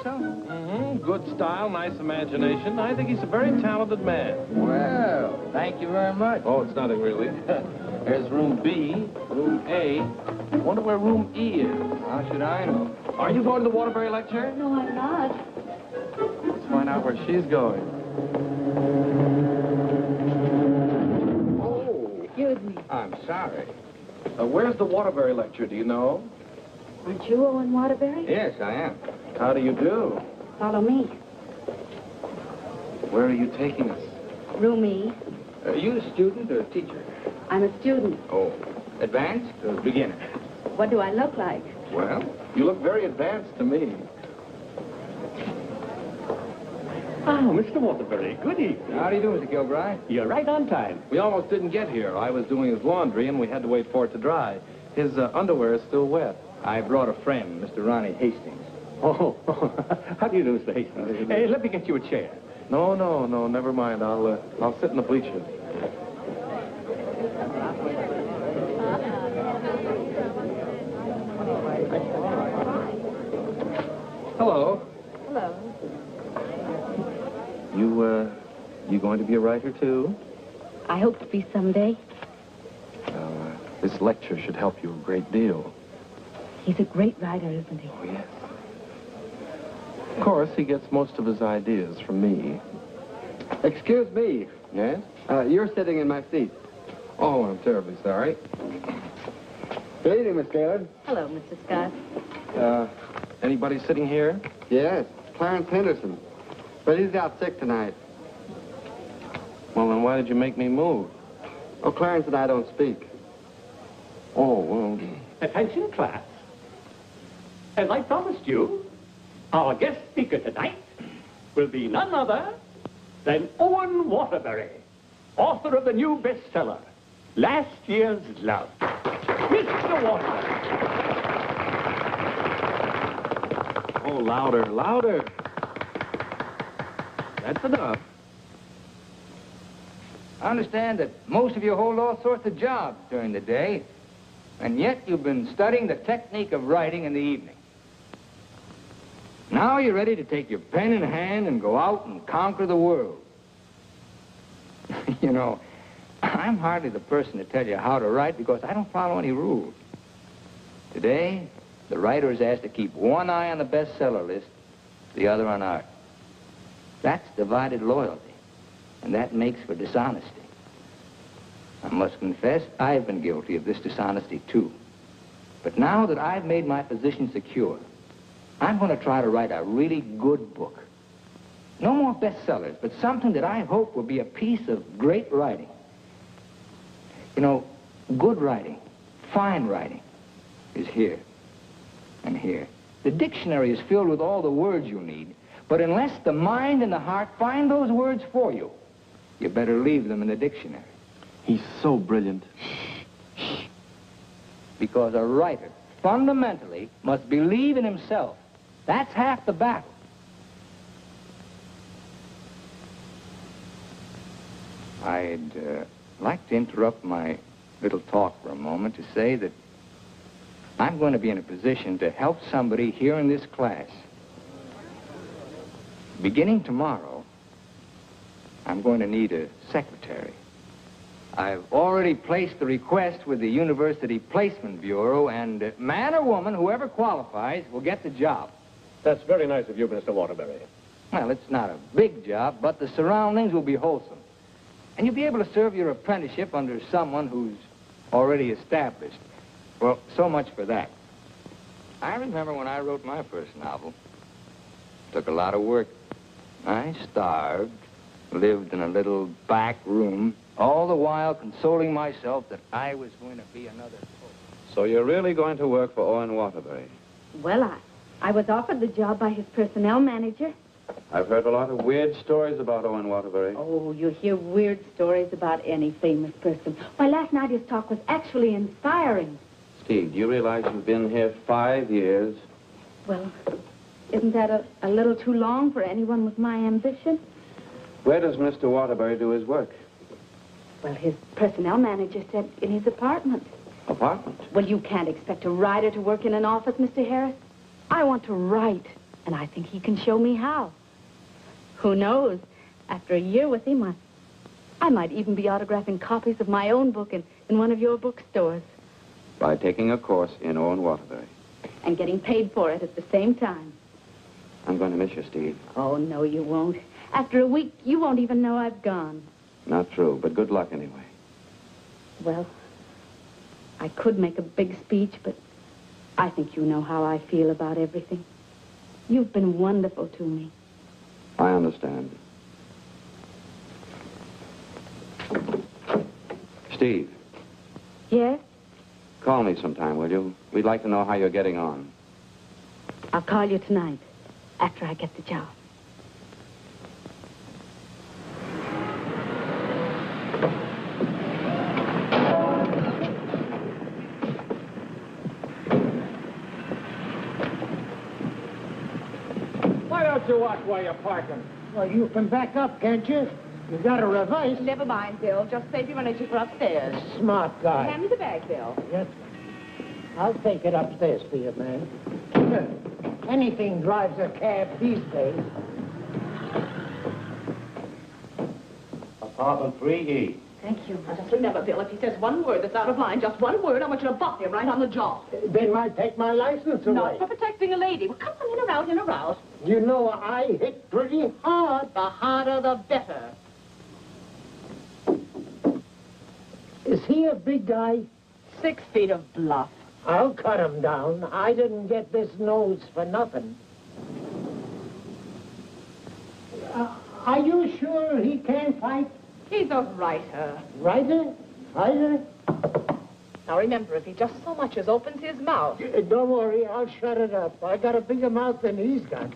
so? Mm-hmm. Good style, nice imagination. I think he's a very talented man. Well, thank you very much. Oh, it's nothing really. There's room B, room A. I wonder where room E is. How should I know? Are you going to the Waterbury lecture? No, I'm not. Let's find out where she's going. Oh. Excuse me. I'm sorry. Where's the Waterbury lecture, do you know? Aren't you Owen Waterbury? Yes, I am. How do you do? Follow me. Where are you taking us? Room E. Are you a student or a teacher? I'm a student. Oh, advanced or beginner? What do I look like? Well, You look very advanced to me. Oh, Mr. Waterbury, good evening. how do you do, Mr. Kilbride? You're right on time. We almost didn't get here. I was doing his laundry, and we had to wait for it to dry. His underwear is still wet. I brought a friend, Mr. Ronnie Hastings. Oh, how do you do, Mr. Hastings? Hey, let me get you a chair. No, never mind. I'll sit in the bleachers. Hello. Hello. You going to be a writer, too? I hope to be someday. This lecture should help you a great deal. He's a great writer, isn't he? Oh, yes. Of course, he gets most of his ideas from me. Excuse me. Yes? You're sitting in my seat. Oh, I'm terribly sorry. Good evening, Miss Gaylord. Hello, Mr. Scott. Anybody sitting here? Yes, Clarence Henderson. But he's out sick tonight. Well, then why did you make me move? Oh, Clarence and I don't speak. Oh, well... Attention, class. As I promised you, our guest speaker tonight will be none other than Owen Waterbury, author of the new bestseller, Last Year's Love. Mr. Waterbury. Oh, louder, louder. That's enough. I understand that most of you hold all sorts of jobs during the day, and yet you've been studying the technique of writing in the evening. Now you're ready to take your pen in hand and go out and conquer the world. You know, I'm hardly the person to tell you how to write because I don't follow any rules. Today, the writer is asked to keep one eye on the bestseller list, the other on art. That's divided loyalty, and that makes for dishonesty. I must confess, I've been guilty of this dishonesty, too. But now that I've made my position secure, I'm going to try to write a really good book. No more bestsellers, but something that I hope will be a piece of great writing. You know, good writing, fine writing, is here and here. The dictionary is filled with all the words you need, but unless the mind and the heart find those words for you, you better leave them in the dictionary. He's so brilliant. Because a writer, fundamentally, must believe in himself. That's half the battle. I'd like to interrupt my little talk for a moment to say that I'm going to be in a position to help somebody here in this class. Beginning tomorrow, I'm going to need a secretary. I've already placed the request with the University Placement Bureau, and man or woman, whoever qualifies, will get the job. That's very nice of you, Mr. Waterbury. Well, it's not a big job, but the surroundings will be wholesome. And you'll be able to serve your apprenticeship under someone who's already established. Well, so much for that. I remember when I wrote my first novel. It took a lot of work. I starved, lived in a little back room, all the while consoling myself that I was going to be another poet. So you're really going to work for Owen Waterbury? Well, I was offered the job by his personnel manager. I've heard a lot of weird stories about Owen Waterbury. Oh, you hear weird stories about any famous person. Why, last night his talk was actually inspiring. Steve, do you realize you've been here 5 years? Well, isn't that a little too long for anyone with my ambition? Where does Mr. Waterbury do his work? Well, his personnel manager said in his apartment. Apartment? Well, you can't expect a writer to work in an office, Mr. Harris. I want to write. And I think he can show me how. Who knows? After a year with him, I might even be autographing copies of my own book in one of your bookstores. By taking a course in Owen Waterbury. And getting paid for it at the same time. I'm going to miss you, Steve. Oh, no, you won't. After a week, you won't even know I've gone. Not true, but good luck anyway. Well, I could make a big speech, but I think you know how I feel about everything. You've been wonderful to me. I understand. Steve. Yes? Call me sometime, will you? We'd like to know how you're getting on. I'll call you tonight, after I get the job. Why don't you watch while you're parking? Well, you can back up, can't you? You got a reverse. Never mind, Bill. Just save your energy for upstairs. Smart guy. Hand me the bag, Bill. Yes. I'll take it upstairs for you, man. Anything drives a cab these days. Apartment 3E. Thank you. Now, just remember, Bill, if he says one word that's out of line, just one word, I want you to bop him right on the jaw. They might take my license away. Not for protecting a lady. Well, come on, in or out, in or out. You know, I hit pretty hard. The harder, the better. Is he a big guy? 6 feet of bluff. I'll cut him down. I didn't get this nose for nothing. Are you sure he can't fight? He's a writer. Writer? Fighter? Now, remember, if he just so much as opens his mouth... Don't worry, I'll shut it up. I got a bigger mouth than he's got.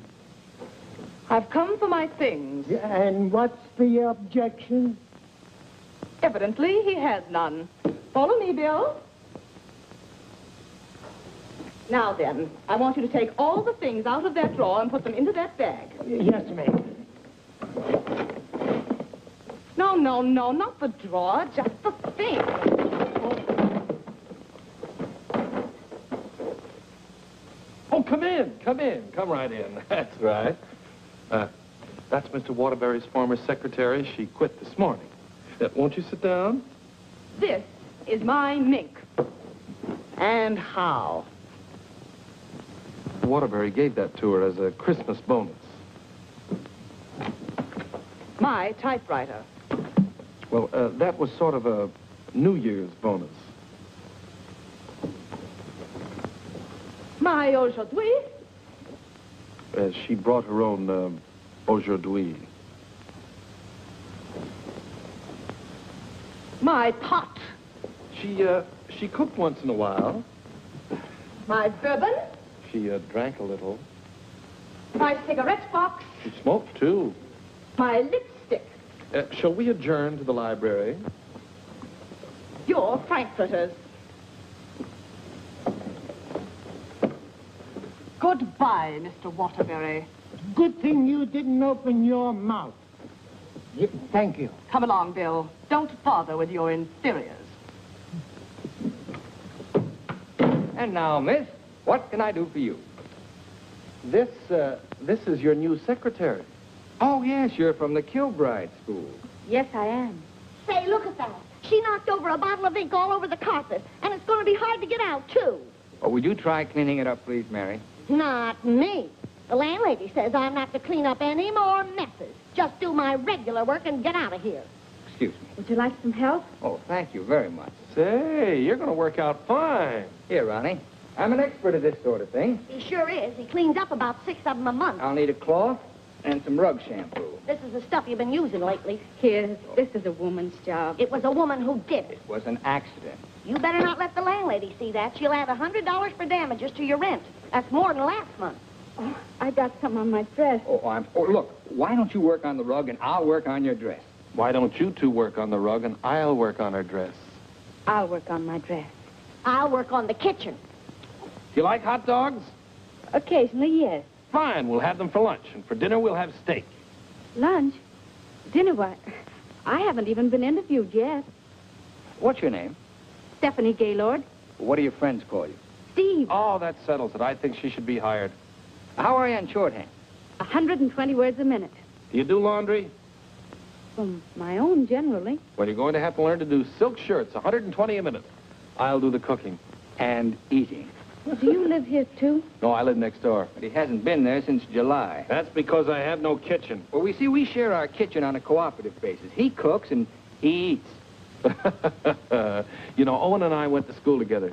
I've come for my things. And what's the objection? Evidently, he has none. Follow me, Bill. Now then, I want you to take all the things out of that drawer and put them into that bag. Yes, ma'am. No, not the drawer, just the thing. Oh, come in. Come right in. That's right. That's Mr. Waterbury's former secretary. She quit this morning. Won't you sit down? This is my mink. And how? Waterbury gave that to her as a Christmas bonus. My typewriter. Well, that was sort of a New Year's bonus. My aujourd'hui. She brought her own aujourd'hui. My pot. She cooked once in a while. My bourbon. She drank a little. My cigarette box. She smoked, too. My lipstick. Shall we adjourn to the library? Your frankfurters. Goodbye, Mr. Waterbury. Good thing you didn't open your mouth. Thank you. Come along, Bill. Don't bother with your inferiors. And now, miss, what can I do for you? This is your new secretary. Oh, yes, you're from the Kilbride School. Yes, I am. Say, look at that. She knocked over a bottle of ink all over the carpet, and it's going to be hard to get out, too. Oh, would you try cleaning it up, please, Mary? Not me. The landlady says I'm not to clean up any more messes. Just do my regular work and get out of here. Excuse me. Would you like some help? Oh, thank you very much. Say, you're going to work out fine. Here, Ronnie. I'm an expert at this sort of thing. He sure is. He cleans up about 6 of them a month. I'll need a cloth and some rug shampoo. This is the stuff you've been using lately. Here, this is a woman's job. It was a woman who did it. It was an accident. You better not let the landlady see that. She'll add $100 for damages to your rent. That's more than last month. Oh, I got some on my dress. Oh, look, why don't you work on the rug and I'll work on your dress? Why don't you two work on the rug and I'll work on her dress? I'll work on my dress. I'll work on the kitchen. You like hot dogs? Occasionally, yes. Fine, we'll have them for lunch. And for dinner, we'll have steak. Lunch? Dinner, what? I haven't even been interviewed yet. What's your name? Stephanie Gaylord. What do your friends call you? Steve. Oh, that settles it. I think she should be hired. How are you on shorthand? 120 words a minute. Do you do laundry? Well, my own, generally. Well, you're going to have to learn to do silk shirts, 120 a minute. I'll do the cooking. And eating. Do you live here, too? No, I live next door. But he hasn't been there since July. That's because I have no kitchen. Well, we share our kitchen on a cooperative basis. He cooks and he eats. You know, Owen and I went to school together.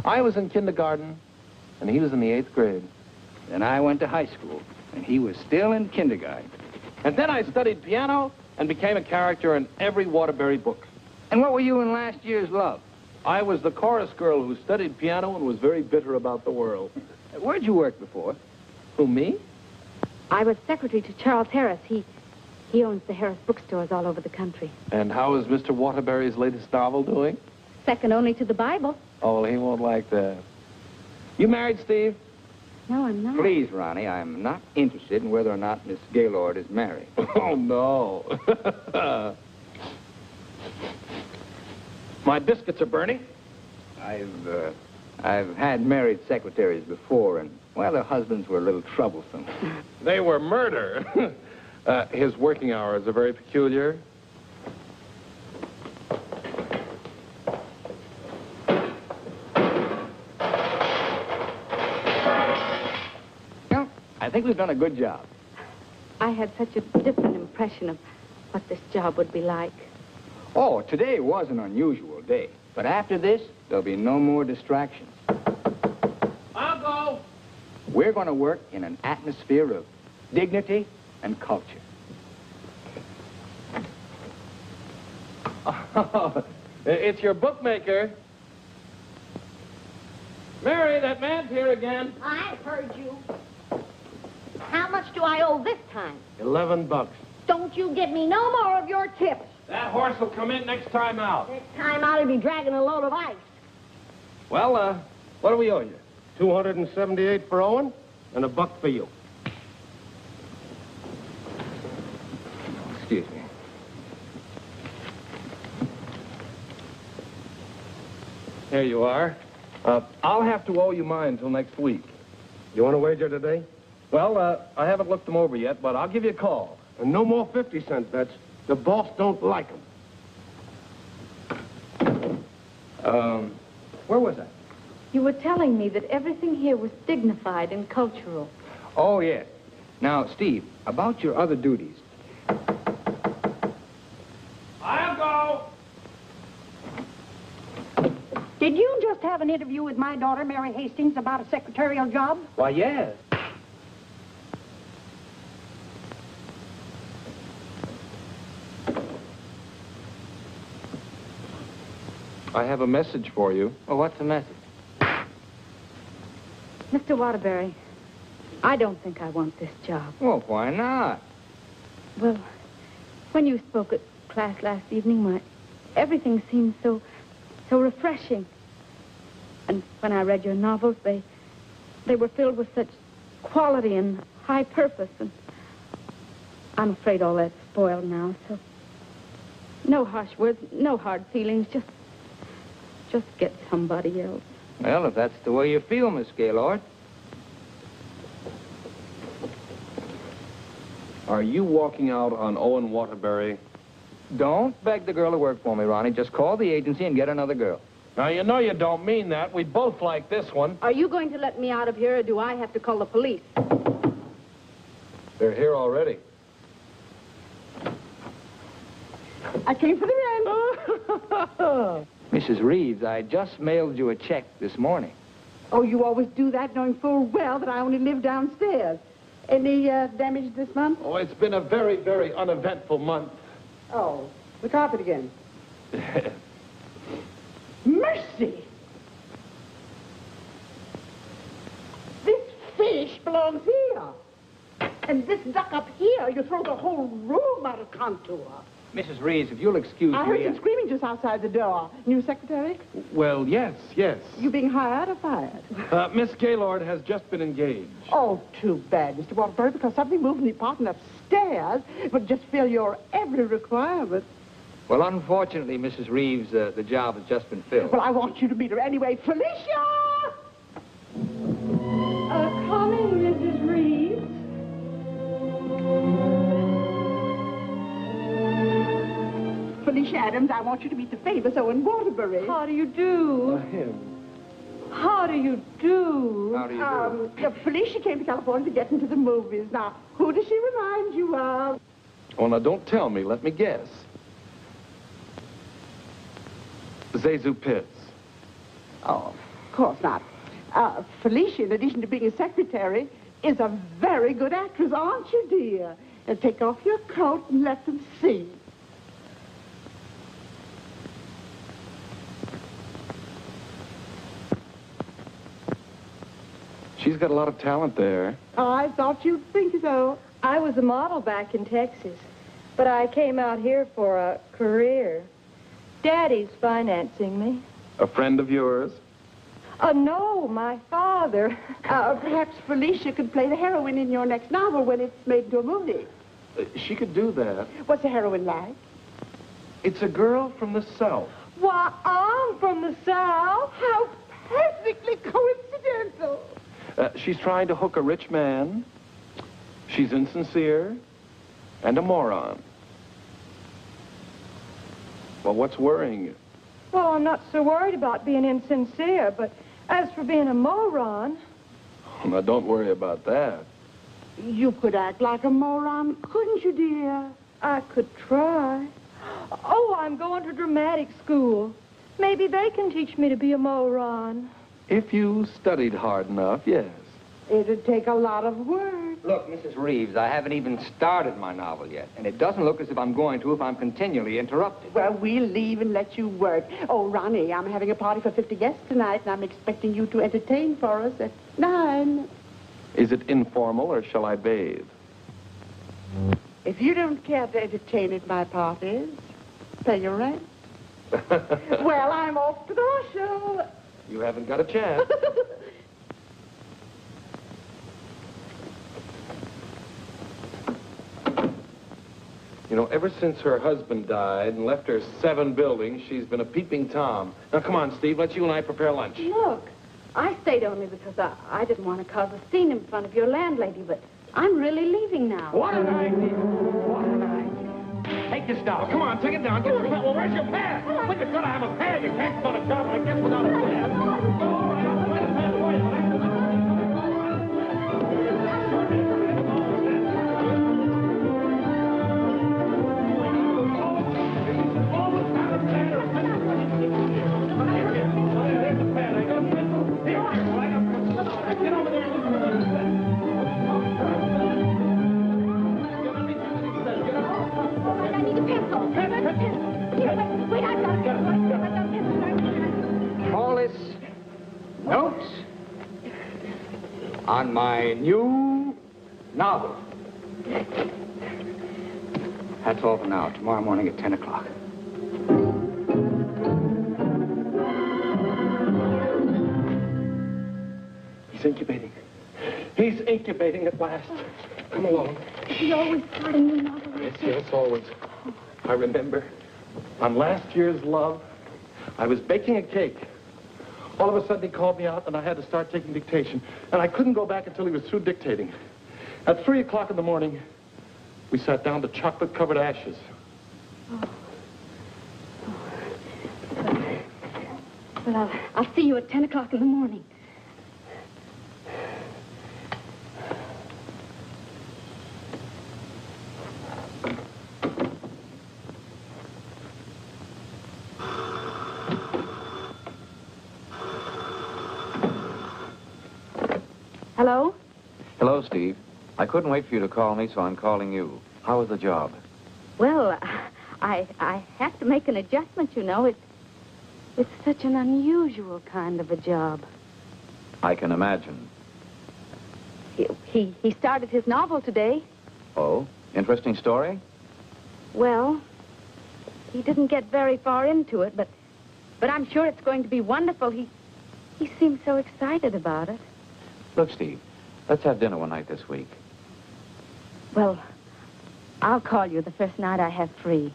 I was in kindergarten, and he was in the 8th grade. Then I went to high school, and he was still in kindergarten. And then I studied piano and became a character in every Waterbury book. And what were you in last year's Love? I was the chorus girl who studied piano and was very bitter about the world. Where'd you work before? Who, me? I was secretary to Charles Harris. He owns the Harris bookstores all over the country. And how is Mr. Waterbury's latest novel doing? Second only to the Bible. Oh, well, he won't like that. You married, Steve? No, I'm not. Please, Ronnie, I'm not interested in whether or not Miss Gaylord is married. Oh, no. My biscuits are burning. I've had married secretaries before, and, well, their husbands were a little troublesome. They were murder. His working hours are very peculiar. Well, I think we've done a good job. I had such a different impression of what this job would be like. Oh, today was an unusual day. But after this, there'll be no more distractions. I'll go. We're going to work in an atmosphere of dignity and culture. Oh, it's your bookmaker. Mary, that man's here again. I've heard you. How much do I owe this time? $11. Don't you give me no more of your tips. That horse will come in next time out. Next time I'll be dragging a load of ice. Well, what do we owe you? $278 for Owen and $1 for you. Excuse me. Here you are. I'll have to owe you mine until next week. You want to wager today? Well, I haven't looked them over yet, but I'll give you a call. And no more 50-cent bets. The boss don't like them. Where was I? You were telling me that everything here was dignified and cultural. Oh, yes. Now, Steve, about your other duties. I'll go. Did you just have an interview with my daughter, Mary Hastings, about a secretarial job? Why, yes. I have a message for you. Well, what's the message? Mr. Waterbury, I don't think I want this job. Well, why not? Well, when you spoke at class last evening, everything seemed so refreshing. And when I read your novels, they were filled with such quality and high purpose. And I'm afraid all that's spoiled now, so no harsh words, no hard feelings, just get somebody else. Well, if that's the way you feel, Miss Gaylord. Are you walking out on Owen Waterbury? Don't beg the girl to work for me, Ronnie. Just call the agency and get another girl. Now, you know you don't mean that. We both like this one. Are you going to let me out of here, or do I have to call the police? They're here already. I came for the rent. Mrs. Reeves, I just mailed you a check this morning. Oh, you always do that, knowing full well that I only live downstairs. Any damage this month? Oh, it's been a very, very uneventful month. Oh, the carpet again. Mercy! This fish belongs here. And this duck up here, you throw the whole room out of contour. Mrs. Reeves, if you'll excuse I me... heard some screaming just outside the door. New secretary? Well, yes. You being hired or fired? Miss Gaylord has just been engaged. Oh, too bad, Mr. Waterbury, because something moved in the apartment upstairs would just fill your every requirement. Well, unfortunately, Mrs. Reeves, the job has just been filled. Well, I want you to meet her anyway. Felicia! Coming, Mrs. Reeves. Felicia Adams. I want you to meet the famous Owen Waterbury. How do you do? Him. How do you do? How do you do? Felicia came to California to get into the movies. Now, who does she remind you of? Oh, now, don't tell me. Let me guess. Zazu Pitts. Oh, of course not. Felicia, in addition to being a secretary, is a very good actress, aren't you, dear? Take off your coat and let them see. She's got a lot of talent there. I thought you'd think so. I was a model back in Texas, but I came out here for a career. Daddy's financing me. A friend of yours? No, my father. Perhaps Felicia could play the heroine in your next novel when it's made into a movie. She could do that. What's the heroine like? It's a girl from the South. Why, I'm from the South. How perfectly coincidental. She's trying to hook a rich man. She's insincere and a moron. Well, what's worrying you? Well, I'm not so worried about being insincere, but as for being a moron... Oh, now, don't worry about that. You could act like a moron, couldn't you, dear? I could try. Oh, I'm going to dramatic school. Maybe they can teach me to be a moron. If you studied hard enough, yes. It'd take a lot of work. Look, Mrs. Reeves, I haven't even started my novel yet, and it doesn't look as if I'm going to if I'm continually interrupted. Well, we'll leave and let you work. Oh, Ronnie, I'm having a party for 50 guests tonight, and I'm expecting you to entertain for us at 9. Is it informal, or shall I bathe? If you don't care to entertain at my parties, pay your rent. Well, I'm off to the horse show. You haven't got a chance. You know, ever since her husband died and left her 7 buildings, she's been a peeping Tom. Now, come on, Steve, let's you and I prepare lunch. Look, I stayed only because I didn't want to cause a scene in front of your landlady, but I'm really leaving now. What an idea. What an idea. Take this down. Come on, take it down. Get your pad. Well, where's your pad? When you've got to have a pad, you can't start a job like this without a pad. All right, I'll find a pad for you. Notes on my new novel. That's all for now. Tomorrow morning at 10 o'clock. He's incubating. He's incubating at last. Come along. Is he always starting new novels? Yes, always. I remember on last year's Love, I was baking a cake. All of a sudden, he called me out, and I had to start taking dictation. And I couldn't go back until he was through dictating. At 3 o'clock in the morning, we sat down to chocolate-covered ashes. Well, I'll see you at 10 o'clock in the morning. Hello? Hello, Steve. I couldn't wait for you to call me, so I'm calling you. How was the job? Well, I have to make an adjustment, you know. It's such an unusual kind of a job. I can imagine. He started his novel today. Oh, interesting story? Well, he didn't get very far into it, but I'm sure it's going to be wonderful. He seemed so excited about it. Look, Steve, let's have dinner one night this week. Well, I'll call you the first night I have free.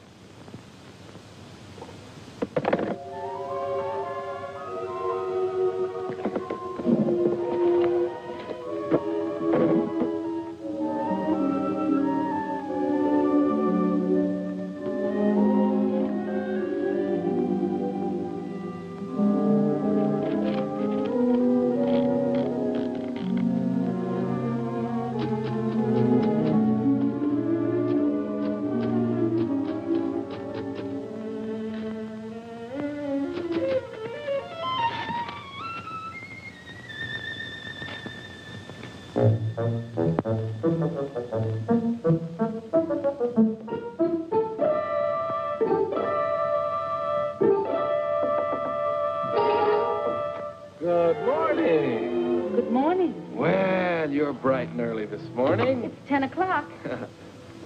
Morning. It's 10 o'clock.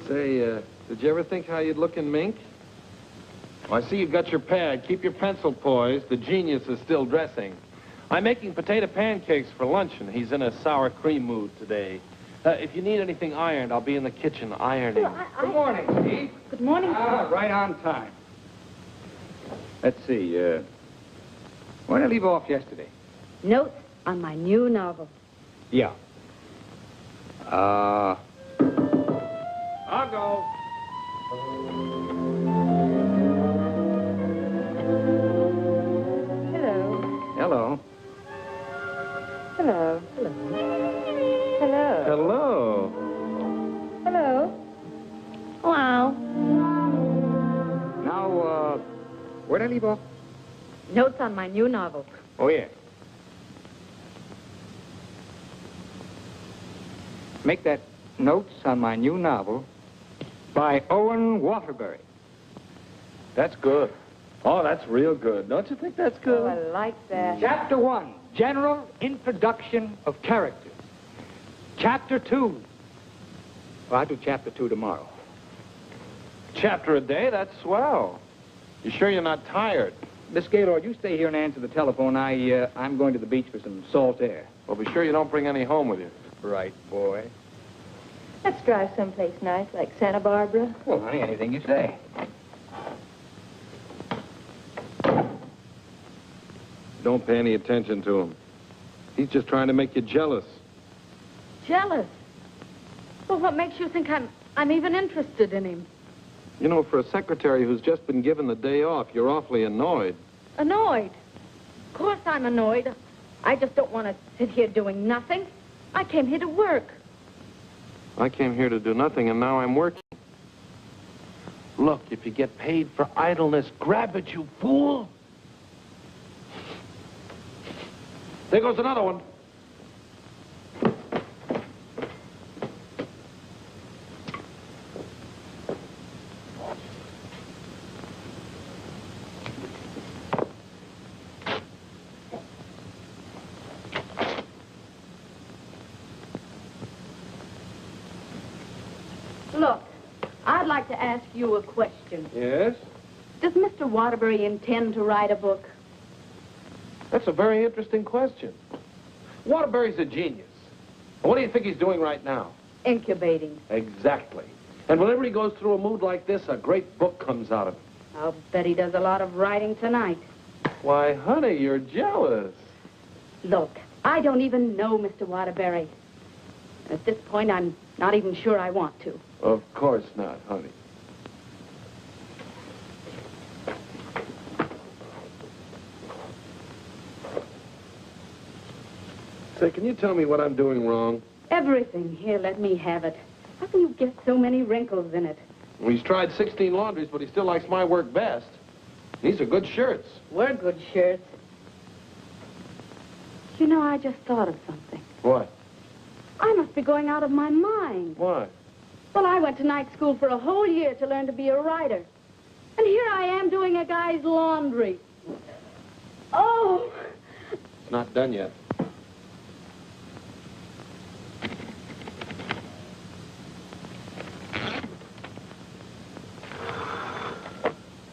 Say, did you ever think how you'd look in mink? Well, I see you've got your pad. Keep your pencil poised. The genius is still dressing. I'm making potato pancakes for luncheon. He's in a sour cream mood today. If you need anything ironed, I'll be in the kitchen ironing. Good morning, Steve. Good morning. Right on time. Let's see, where did I leave off yesterday? Notes on my new novel. Yeah. I'll go. Hello. Hello. Hello. Hello. Hello. Hello. Wow. Now, where did I leave off? Notes on my new novel. Oh, yeah. Make that notes on my new novel by Owen Waterbury. That's good. Oh, that's real good. Don't you think that's good? Oh, I like that. Chapter 1, General Introduction of Characters. Chapter 2. Well, I'll do Chapter 2 tomorrow. Chapter a day? That's swell. You sure you're not tired? Miss Gaylord, you stay here and answer the telephone. I'm going to the beach for some salt air. Well, be sure you don't bring any home with you. Right, boy. Let's drive someplace nice, like Santa Barbara. Well, honey, anything you say. Don't pay any attention to him. He's just trying to make you jealous. Jealous? Well, what makes you think I'm even interested in him? You know, for a secretary who's just been given the day off, you're awfully annoyed. Annoyed? Of course I'm annoyed. I just don't want to sit here doing nothing. I came here to work. I came here to do nothing, and now I'm working. Look, if you get paid for idleness, grab it, you fool! There goes another one. Look, I'd like to ask you a question. Yes? Does Mr. Waterbury intend to write a book? That's a very interesting question. Waterbury's a genius. What do you think he's doing right now? Incubating. Exactly. And whenever he goes through a mood like this, a great book comes out of it. I'll bet he does a lot of writing tonight. Why, honey, you're jealous. Look, I don't even know Mr. Waterbury. At this point, I'm not even sure I want to. Of course not, honey. Say, can you tell me what I'm doing wrong? Everything. Here, let me have it. How can you get so many wrinkles in it? Well, he's tried 16 laundries, but he still likes my work best. These are good shirts. We're good shirts. You know, I just thought of something. What? I must be going out of my mind. Why? Well, I went to night school for a whole year to learn to be a writer. And here I am doing a guy's laundry. Oh! It's not done yet.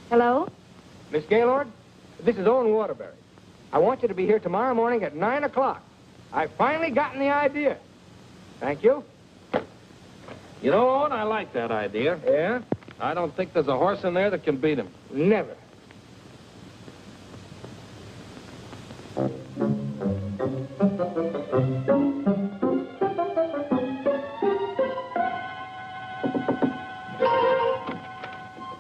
Hello? Miss Gaylord, this is Owen Waterbury. I want you to be here tomorrow morning at 9 o'clock. I've finally gotten the idea. Thank you. You know, Owen, I like that idea. Yeah? I don't think there's a horse in there that can beat him. Never.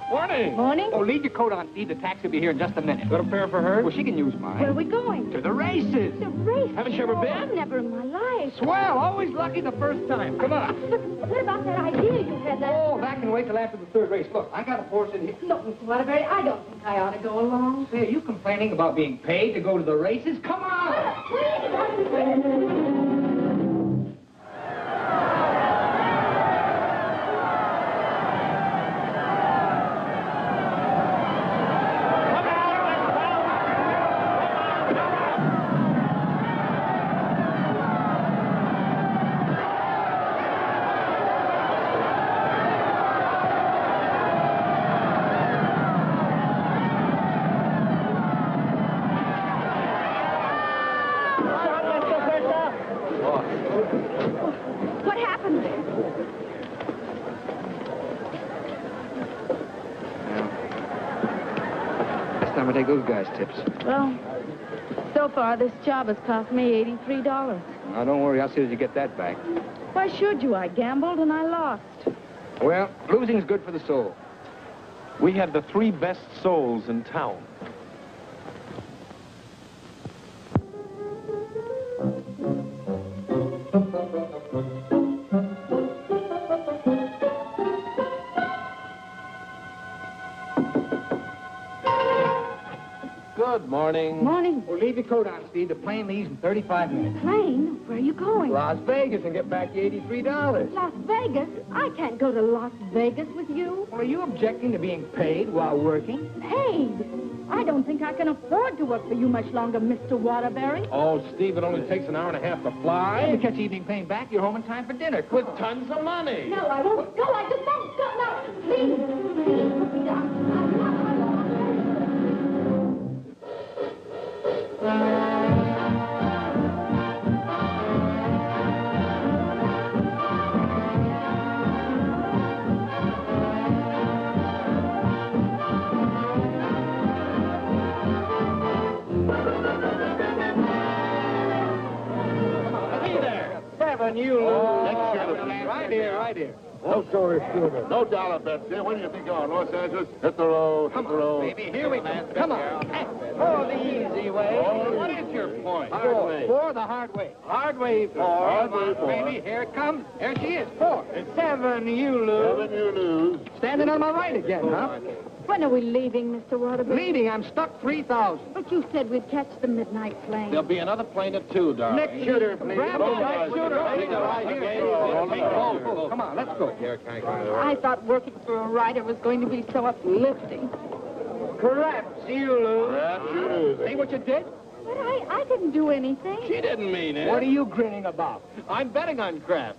Morning. Morning? Oh, leave your coat on, Steve. The taxi will be here in just a minute. Got a pair for her? Well, she can use mine. Where are we going? To the races. The race? Haven't you ever been? I've never in my life. Swell. Always lucky the first time. Come on. But what about that idea you had that... Oh, that can wait till after the third race. Look, I got a horse in here. Look, Mr. Waterbury, I don't think I ought to go along. Say, are you complaining about being paid to go to the races? Come on! time I take those guys' tips. Well, so far this job has cost me $83. Now, don't worry. I'll see that you get that back. Why should you? I gambled and I lost. Well, losing's good for the soul. We had the 3 best souls in town. Good morning. Morning. Well, leave your coat on, Steve. The plane leaves in 35 minutes. Plane? Where are you going? Las Vegas and get back the $83. Las Vegas? I can't go to Las Vegas with you. Well, are you objecting to being paid while working? Paid? I don't think I can afford to work for you much longer, Mr. Waterbury. Oh, Steve, it only takes an hour and a half to fly. If you catch the evening plane back, you're home in time for dinner. With tons of money. No, I won't go. I just won't go. No, please. Please, put me down. Seven, you lose. Next shooter. Right here, right here. No story shooter. No dollar bets here. When do you think you're on? Los Angeles? Hit the road. Come on, baby. Here we go. Come on. Oh, the easy way. What is your point? Hard way. Four, the hard way. Hard way, four. Hard way, four. Baby, here it comes. There she is. 4. 7, you lose. 7, you lose. Standing on my right again, huh? When are we leaving, Mr. Waterbury? Leaving, I'm stuck 3,000. But you said we'd catch the midnight plane. There'll be another plane at 2, darling. Next shooter, please. Grab the right shooter. Come on, let's go. I thought working for a writer was going to be so uplifting. Perhaps you lose. Perhaps you lose. See what you did? But I didn't do anything. She didn't mean it. What are you grinning about? I'm betting on crap.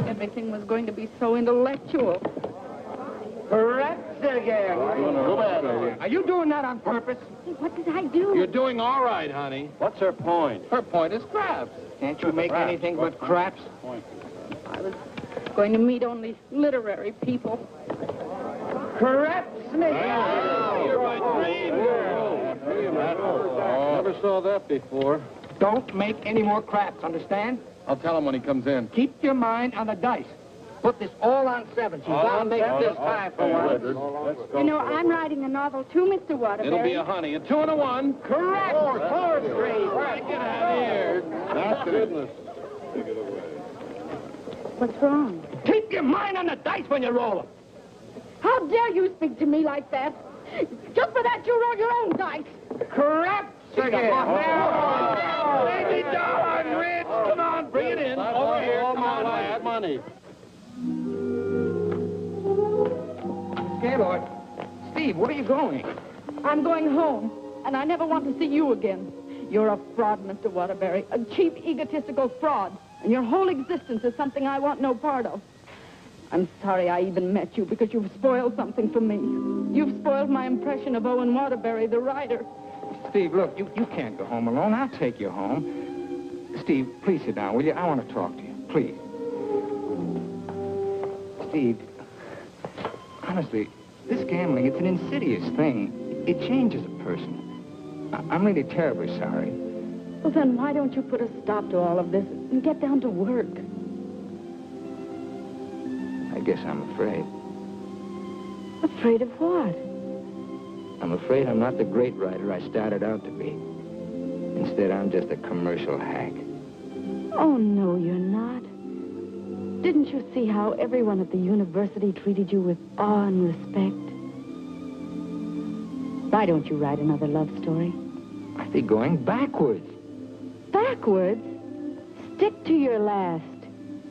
Everything was going to be so intellectual. Perhaps again. Go back, lady. Are you doing that on purpose? Hey, what did I do? You're doing all right, honey. What's her point? Her point is craps. Can't you make anything but craps? I was going to meet only literary people. Craps, Smith. You're my dream girl. Never saw that before. Don't make any more craps, understand? I'll tell him when he comes in. Keep your mind on the dice. Put this all on 7. She's bound to make this time for once. You know, I'm writing a novel too, Mr. Waterbury. It'll be a honey. A 2 and a 1. Correct. 4 straight. Get out of here. That's goodness. What's wrong? Keep your mind on the dice when you roll them. How dare you speak to me like that? Just for that, you roll your own dice. Craps again. Baby darling, Rich. Come on, bring it in. Over here. Come on, lad. Money. Gaylord. Steve, where are you going? I'm going home, and I never want to see you again. You're a fraud, Mr. Waterbury, a cheap, egotistical fraud, and your whole existence is something I want no part of. I'm sorry I even met you because you've spoiled something for me. You've spoiled my impression of Owen Waterbury, the writer. Steve, look, you can't go home alone. I'll take you home. Steve, please sit down, will you? I want to talk to you, please. Steve, honestly, this gambling, it's an insidious thing. It changes a person. I'm really terribly sorry. Well, then why don't you put a stop to all of this and get down to work? I guess I'm afraid. Afraid of what? I'm afraid I'm not the great writer I started out to be. Instead, I'm just a commercial hack. Oh, no, you're not. Didn't you see how everyone at the university treated you with awe and respect? Why don't you write another love story? I'd be going backwards. Backwards? Stick to your last.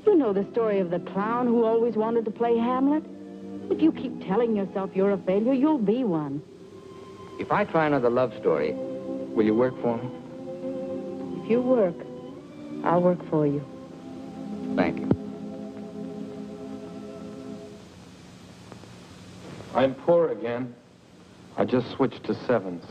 You know the story of the clown who always wanted to play Hamlet? If you keep telling yourself you're a failure, you'll be one. If I try another love story, will you work for me? If you work, I'll work for you. Thank you. I'm poor again. I just switched to 7s.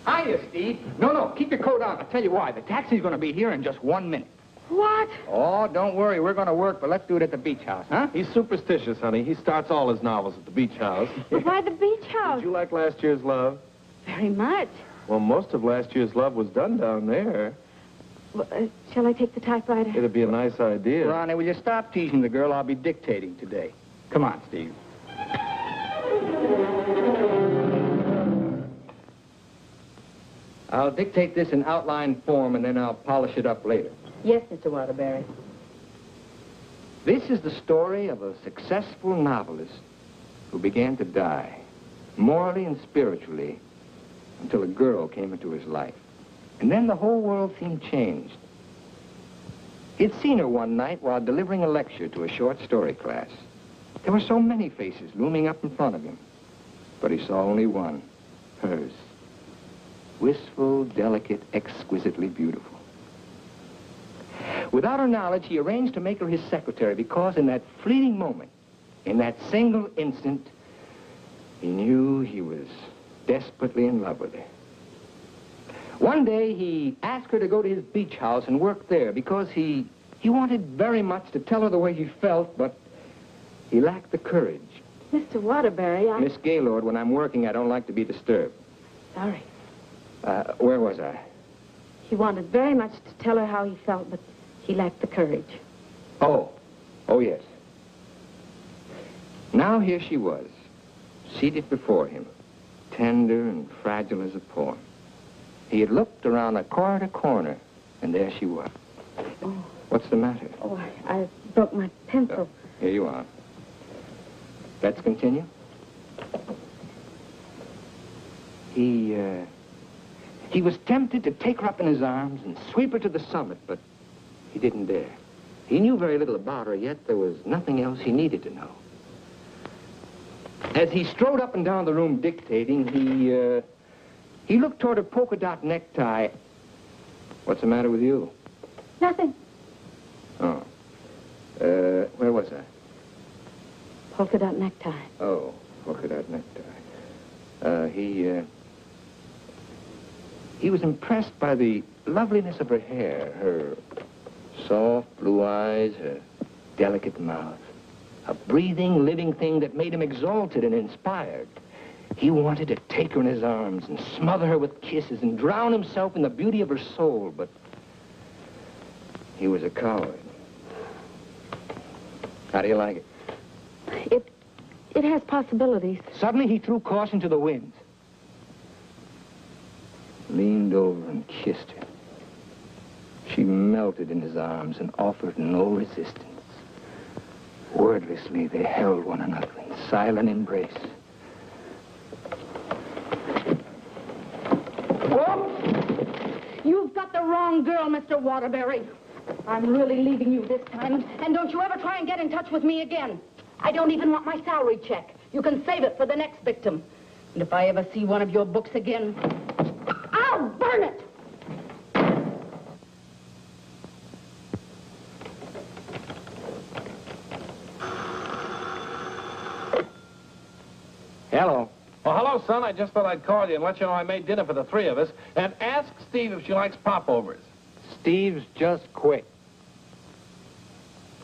Hiya, Steve. No, keep your coat on. I'll tell you why. The taxi's going to be here in just 1 minute. What? Oh, don't worry. We're going to work, but let's do it at the beach house, huh? He's superstitious, honey. He starts all his novels at the beach house. But why the beach house? Did you like last year's Love? Very much. Well, most of last year's Love was done down there. Well, shall I take the typewriter? It'd be a nice idea. Ronnie, will you stop teasing the girl? I'll be dictating today. Come on, Steve. I'll dictate this in outline form, and then I'll polish it up later. Yes, Mr. Waterbury. This is the story of a successful novelist who began to die, morally and spiritually, until a girl came into his life. And then the whole world seemed changed. He'd seen her one night while delivering a lecture to a short story class. There were so many faces looming up in front of him, but he saw only one, hers. Wistful, delicate, exquisitely beautiful. Without her knowledge, he arranged to make her his secretary because in that fleeting moment, in that single instant, he knew he was desperately in love with her. One day, he asked her to go to his beach house and work there because he wanted very much to tell her the way he felt, but he lacked the courage. Mr. Waterbury, Miss Gaylord, when I'm working, I don't like to be disturbed. Sorry. Where was I? He wanted very much to tell her how he felt, but he lacked the courage. Oh, yes. Now here she was, seated before him, tender and fragile as a poem. He had looked around the corner to corner, and there she was. Oh. What's the matter? Oh, I broke my pencil. Here you are. Let's continue. He was tempted to take her up in his arms and sweep her to the summit, but he didn't dare. He knew very little about her, yet there was nothing else he needed to know. As he strode up and down the room dictating, he looked toward a polka dot necktie. What's the matter with you? Nothing. Oh. Where was I? Polka dot necktie. Oh, polka dot necktie. He was impressed by the loveliness of her hair, her soft blue eyes, her delicate mouth. A breathing, living thing that made him exalted and inspired. He wanted to take her in his arms and smother her with kisses and drown himself in the beauty of her soul, but he was a coward. How do you like it? It has possibilities. Suddenly he threw caution to the winds. Leaned over and kissed her. She melted in his arms and offered no resistance. Wordlessly, they held one another in silent embrace. You've got the wrong girl, Mr. Waterbury. I'm really leaving you this time, and don't you ever try and get in touch with me again. I don't even want my salary check. You can save it for the next victim. And if I ever see one of your books again, I'll burn it! Hello. Well, hello, son. I just thought I'd call you and let you know I made dinner for the three of us. And ask Steve if she likes popovers. Steve's just quit.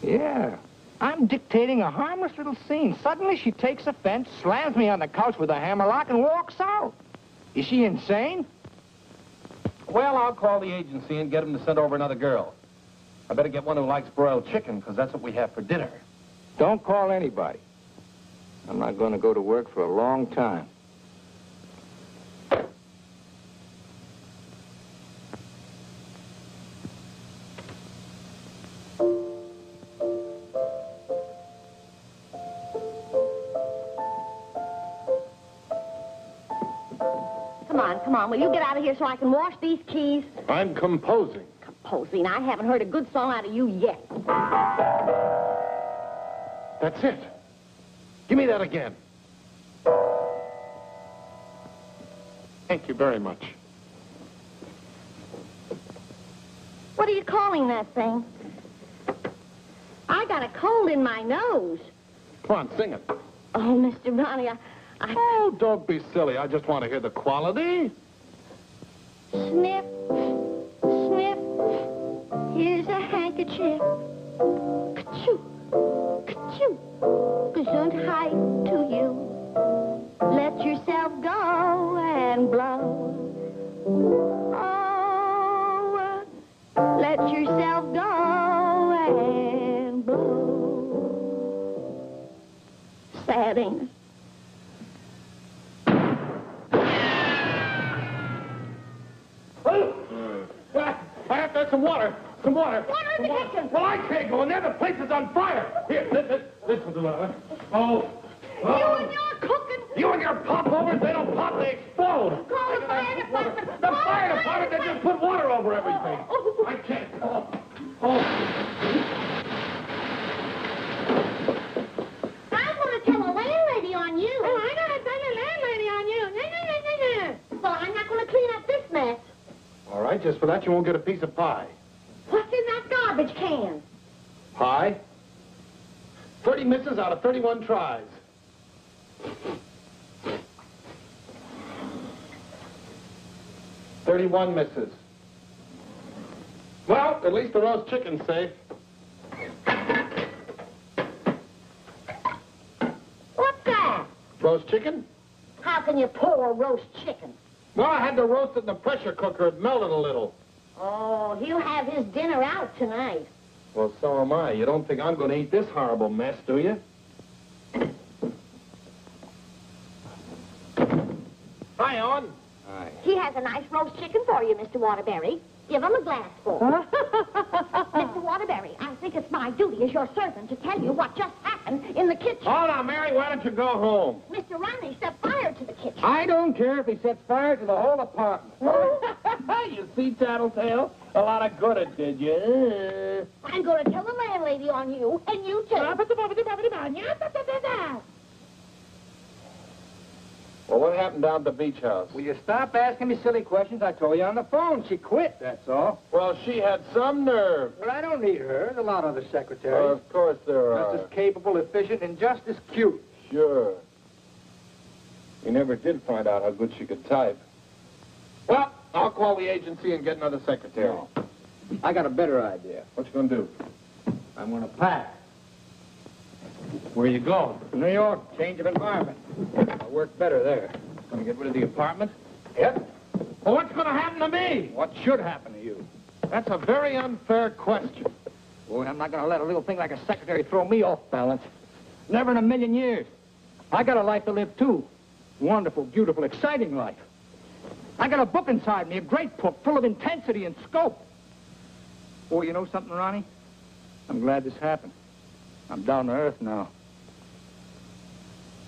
Yeah. I'm dictating a harmless little scene. Suddenly she takes offense, slams me on the couch with a hammerlock, and walks out. Is she insane? Well, I'll call the agency and get them to send over another girl. I better get one who likes broiled chicken, because that's what we have for dinner. Don't call anybody. I'm not going to go to work for a long time. Come on, will you get out of here so I can wash these keys? I'm composing. Composing? I haven't heard a good song out of you yet. That's it. Give me that again. Thank you very much. What are you calling that thing? I got a cold in my nose. Come on, sing it. Oh, Mr. Ronnie, Oh, don't be silly. I just want to hear the quality. Snip, snip, here's a handkerchief. Ka-choo, ka-choo, gesundheit to you. Let yourself go and blow. Oh, let yourself go and blow. Sad, ain't it? I have to have some water. Some water. Water in the kitchen. Well, I can't go in there. The place is on fire. Here, listen to that. Oh. You and your cooking. You and your popovers, they don't pop, they explode. Call the fire department. The fire department, they just put water over everything. I can't. Oh. I'm going to tell a landlady on you. Oh, I'm going to tell a landlady on you. Well, I'm not going to clean up this mess. All right, just for that, you won't get a piece of pie. What's in that garbage can? Pie? 30 misses out of 31 tries. $31 misses. Well, at least the roast chicken's safe. What's that? Roast chicken? How can you pour roast chicken? Well, I had to roast it in the pressure cooker. It melted a little. Oh, he'll have his dinner out tonight. Well, so am I. You don't think I'm going to eat this horrible mess, do you? Hi, Owen. Hi. He has a nice roast chicken for you, Mr. Waterbury. Give him a glassful. Mr. Waterbury, I think it's my duty as your servant to tell you what just happened in the kitchen. Hold on, Mary. Why don't you go home? Mr. Ronnie set fire to the kitchen. I don't care if he sets fire to the whole apartment. You see, Tattletale? A lot of good it did you. I'm going to tell the landlady on you, and you too. Well, what happened down at the beach house? Will you stop asking me silly questions? I told you on the phone. She quit, that's all. Well, she had some nerve. But I don't need her. There's a lot of other secretaries. Of course there are. Just as capable, efficient, and just as cute. Sure. We never did find out how good she could type. Well, I'll call the agency and get another secretary. No. I got a better idea. What you gonna do? I'm gonna pack. Where you going? New York, change of environment. I work better there. Gonna get rid of the apartment? Yep. Well, what's gonna happen to me? What should happen to you? That's a very unfair question. Boy, I'm not gonna let a little thing like a secretary throw me off balance. Never in a million years. I got a life to live, too. Wonderful, beautiful, exciting life. I got a book inside me, a great book, full of intensity and scope. Boy, you know something, Ronnie? I'm glad this happened. I'm down to earth now.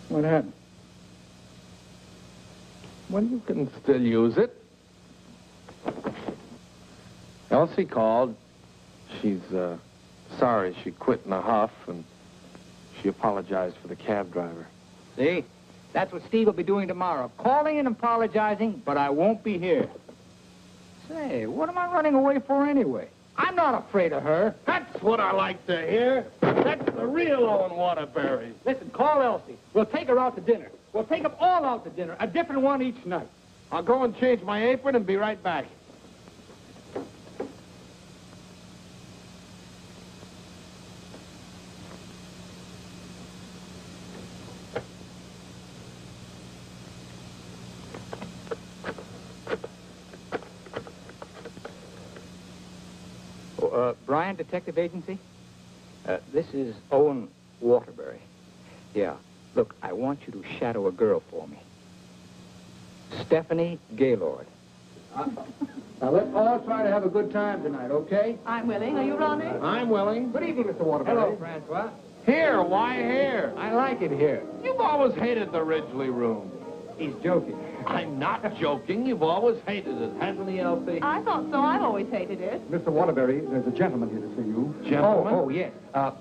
What happened? Well, you can still use it. Elsie called. She's, sorry she quit in a huff, and she apologized for the cab driver. See? That's what Steve will be doing tomorrow. Calling and apologizing, but I won't be here. Say, what am I running away for anyway? I'm not afraid of her. That's what I like to hear. That's the real Owen Waterbury. Listen, call Elsie. We'll take her out to dinner. We'll take them all out to dinner, a different one each night. I'll go and change my apron and be right back. Brian Detective Agency? This is Owen Waterbury. Yeah. Look, I want you to shadow a girl for me. Stephanie Gaylord. Now, let's all try to have a good time tonight, okay? I'm willing. Are you, Ronnie? I'm willing. Good evening, Mr. Waterbury. Hello, Francois. Here, why here? I like it here. You've always hated the Ridgely room. He's joking. I'm not joking. You've always hated it, hasn't he, Elsie? I thought so. I've always hated it. Mr. Waterbury, there's a gentleman here to see you. Gentlemen? Oh, yes.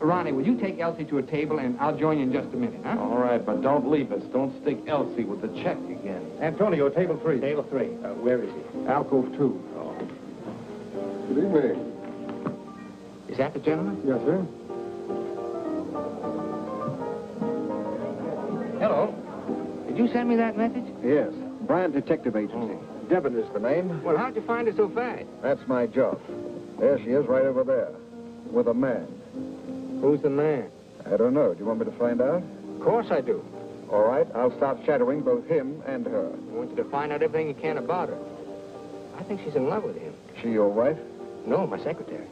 Ronnie, will you take Elsie to a table, and I'll join you in just a minute, huh? All right, but don't leave us. Don't stick Elsie with the check again. Antonio, table 3. Table 3. Where is he? Alcove 2. Oh. Good evening. Is that the gentleman? Yes, sir. Hello. Did you send me that message? Yes. Bryant Detective Agency. Devon is the name. Well, how'd you find her so fast? That's my job. There she is, right over there, with a man. Who's the man? I don't know. Do you want me to find out? Of course I do. All right, I'll start shadowing both him and her. I want you to find out everything you can about her. I think she's in love with him. She your wife? No, my secretary.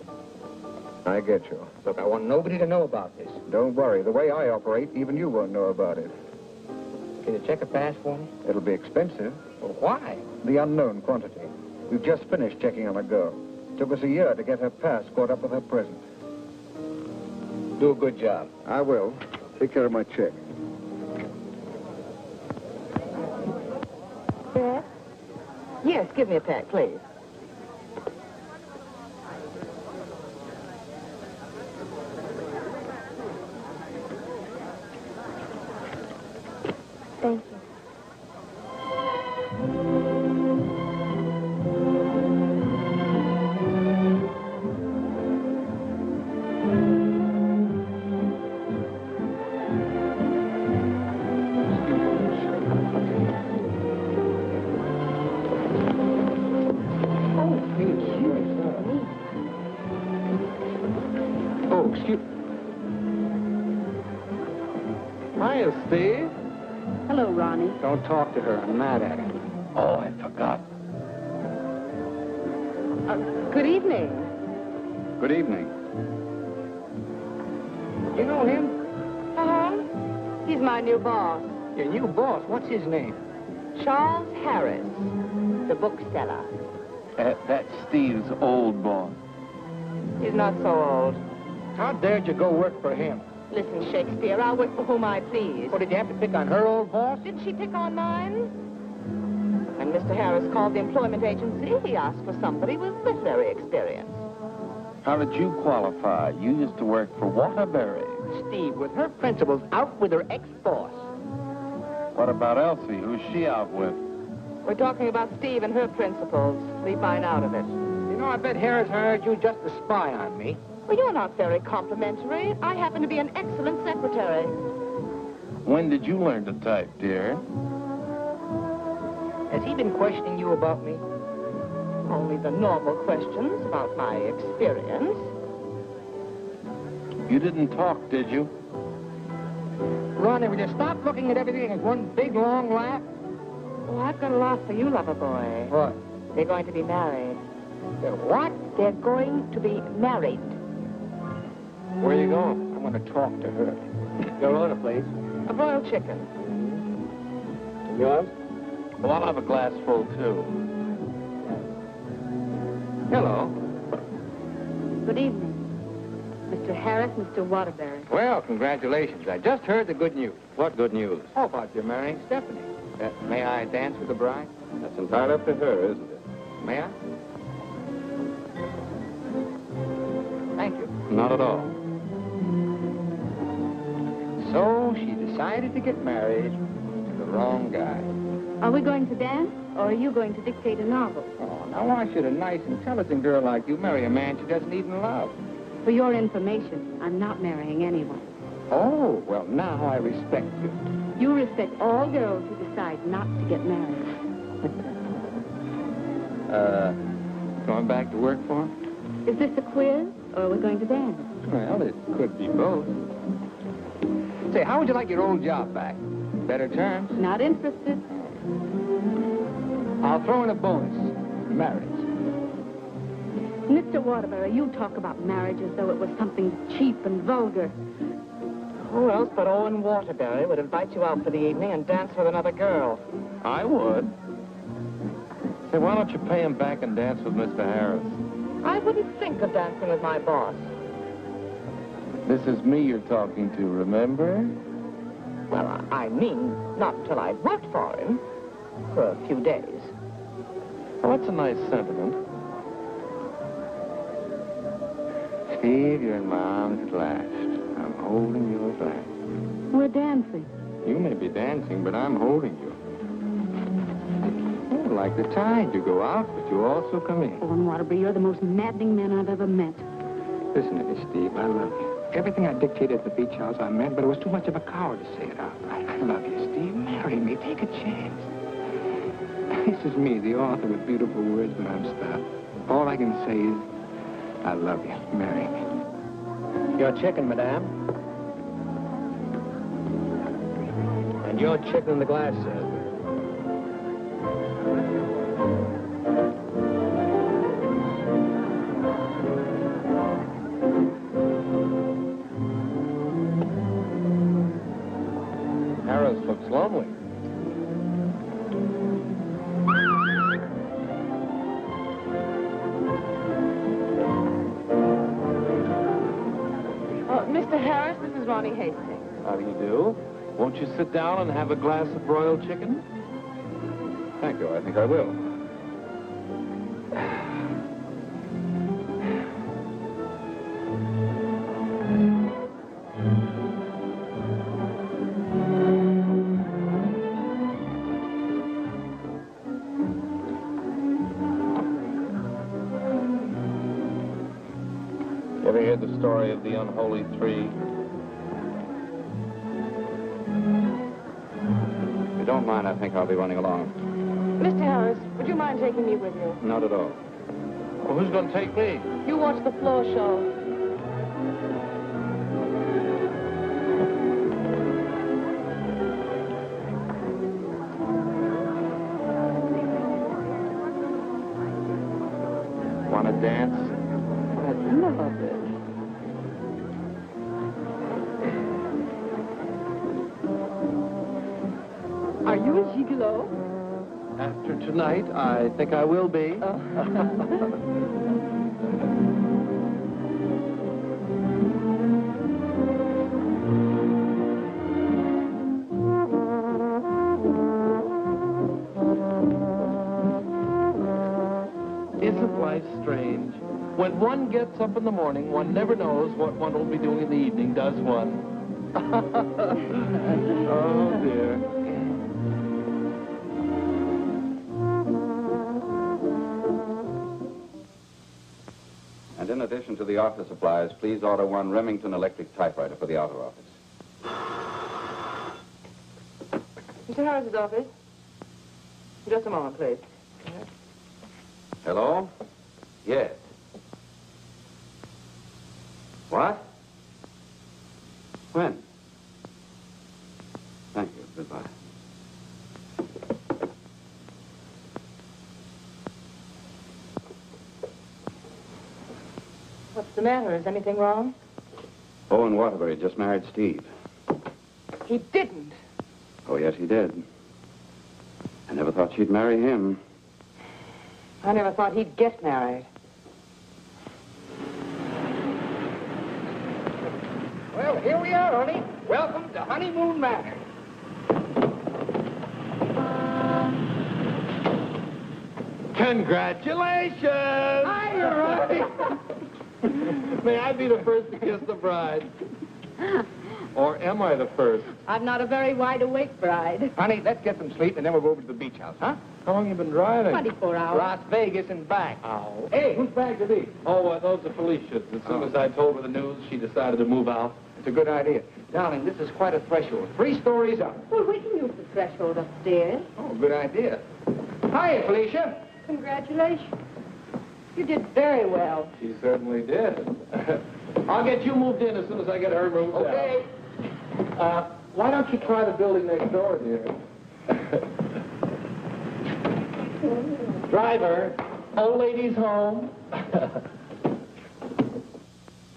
I get you. Look, I want nobody to know about this. Don't worry. The way I operate, even you won't know about it. Can you check a pass for me? It'll be expensive. Well, why? The unknown quantity. We've just finished checking on a girl. Took us a year to get her pass caught up with her present. Do a good job. I will. Take care of my check. Yes? Yes, give me a pack, please. Thank you. Oh, excuse... Hiya, Steve. Hello, Ronnie. Don't talk to her. I'm mad at her. Oh, I forgot. Good evening. Good evening. You know him? Uh-huh. He's my new boss, Your new boss. What's his name? Charles Harris, the bookseller. That's Steve's old boss. He's not so old. How dared you go work for him? Listen, Shakespeare, I'll work for whom I please. What, did you have to pick on her old boss? Did she pick on mine? When Mr. Harris called the employment agency, he asked for somebody with literary experience. How did you qualify? You used to work for Waterbury. Steve, with her principals out with her ex-boss. What about Elsie? Who's she out with? We're talking about Steve and her principals. Leave mine out of it. You know, I bet Harris hired you just to spy on me. Well, you're not very complimentary. I happen to be an excellent secretary. When did you learn to type, dear? Has he been questioning you about me? Only the normal questions about my experience. You didn't talk, did you? Ronnie, will you stop looking at everything as one big, long laugh? Oh, I've got a laugh for you, lover boy. What? They're going to be married. They're what? They're going to be married. Where are you going? I want to talk to her. Your order, please. A broiled chicken. Yours? Well, I'll have a glass full, too. Hello. Good evening. Mr. Harris, Mr. Waterbury. Well, congratulations. I just heard the good news. What good news? How about you marrying Stephanie? May I dance with the bride? That's entirely up to her, isn't it? May I? Thank you. Not at all. So she decided to get married to the wrong guy. Are we going to dance, or are you going to dictate a novel? Oh, now why should a nice, intelligent girl like you marry a man she doesn't even love? For your information, I'm not marrying anyone. Oh, well, now I respect you. You respect all girls who decide not to get married. Going back to work for him? Is this a quiz, or are we going to dance? Well, it could be both. Say, how would you like your old job back? Better terms? Not interested. I'll throw in a bonus. Marriage. Mr. Waterbury, you talk about marriage as though it was something cheap and vulgar. Who else but Owen Waterbury would invite you out for the evening and dance with another girl? I would. Say, why don't you pay him back and dance with Mr. Harris? I wouldn't think of dancing with my boss. This is me you're talking to, remember? Well, I mean, not until I've worked for him. For a few days. Well, that's a nice sentiment. Steve, you're in my arms at last. I'm holding you at last. We're dancing. You may be dancing, but I'm holding you. Oh, like the tide, you go out, but you also come in. Owen Waterbury, you're the most maddening man I've ever met. Listen to me, Steve. I love you. Everything I dictated at the beach house, I meant, but it was too much of a coward to say it out. I love you, Steve. Marry me. Take a chance. This is me, the author with beautiful words, but I'm stopped. All I can say is, I love you. Marry me. Your chicken, madame. And your chicken in the glass, sir. Harris looks lonely. Mr. Harris, this is Ronnie Hastings. How do you do? Won't you sit down and have a glass of broiled chicken? Thank you. I think I will. You ever hear the story of the unholy three? If you don't mind, I think I'll be running along. Mr. Harris, would you mind taking me with you? Not at all. Well, who's going to take me? You watch the floor show. Want to dance? I'd love it. Are you a gigolo? After tonight, I think I will be. Isn't life strange? When one gets up in the morning, one never knows what one will be doing in the evening, does one? Oh, dear. And in addition to the office supplies, please order one Remington electric typewriter for the outer office. Mr. Harris's office. Just a moment, please. Hello? Yes. What? When? Thank you. Goodbye. What's the matter? Is anything wrong? Owen Waterbury just married Steve. He didn't. Oh, yes, he did. I never thought she'd marry him. I never thought he'd get married. Well, here we are, honey. Welcome to Honeymoon Manor. Congratulations! Hi, Ronnie. May I be the first to kiss the bride? Or am I the first? I'm not a very wide-awake bride. Honey, let's get some sleep, and then we'll go over to the beach house, huh? How long you been driving? 24 hours. Las Vegas and back. Ow. Hey, whose bags are these? Oh, those are Felicia's. As soon as I told her the news, she decided to move out. It's a good idea. Darling, this is quite a threshold. 3 stories up. Well, we can use the threshold upstairs. Oh, good idea. Hiya, Felicia. Congratulations. You did very well. She certainly did. I'll get you moved in as soon as I get her moved out. Okay. Why don't you try the building next door, dear? Driver, old lady's home.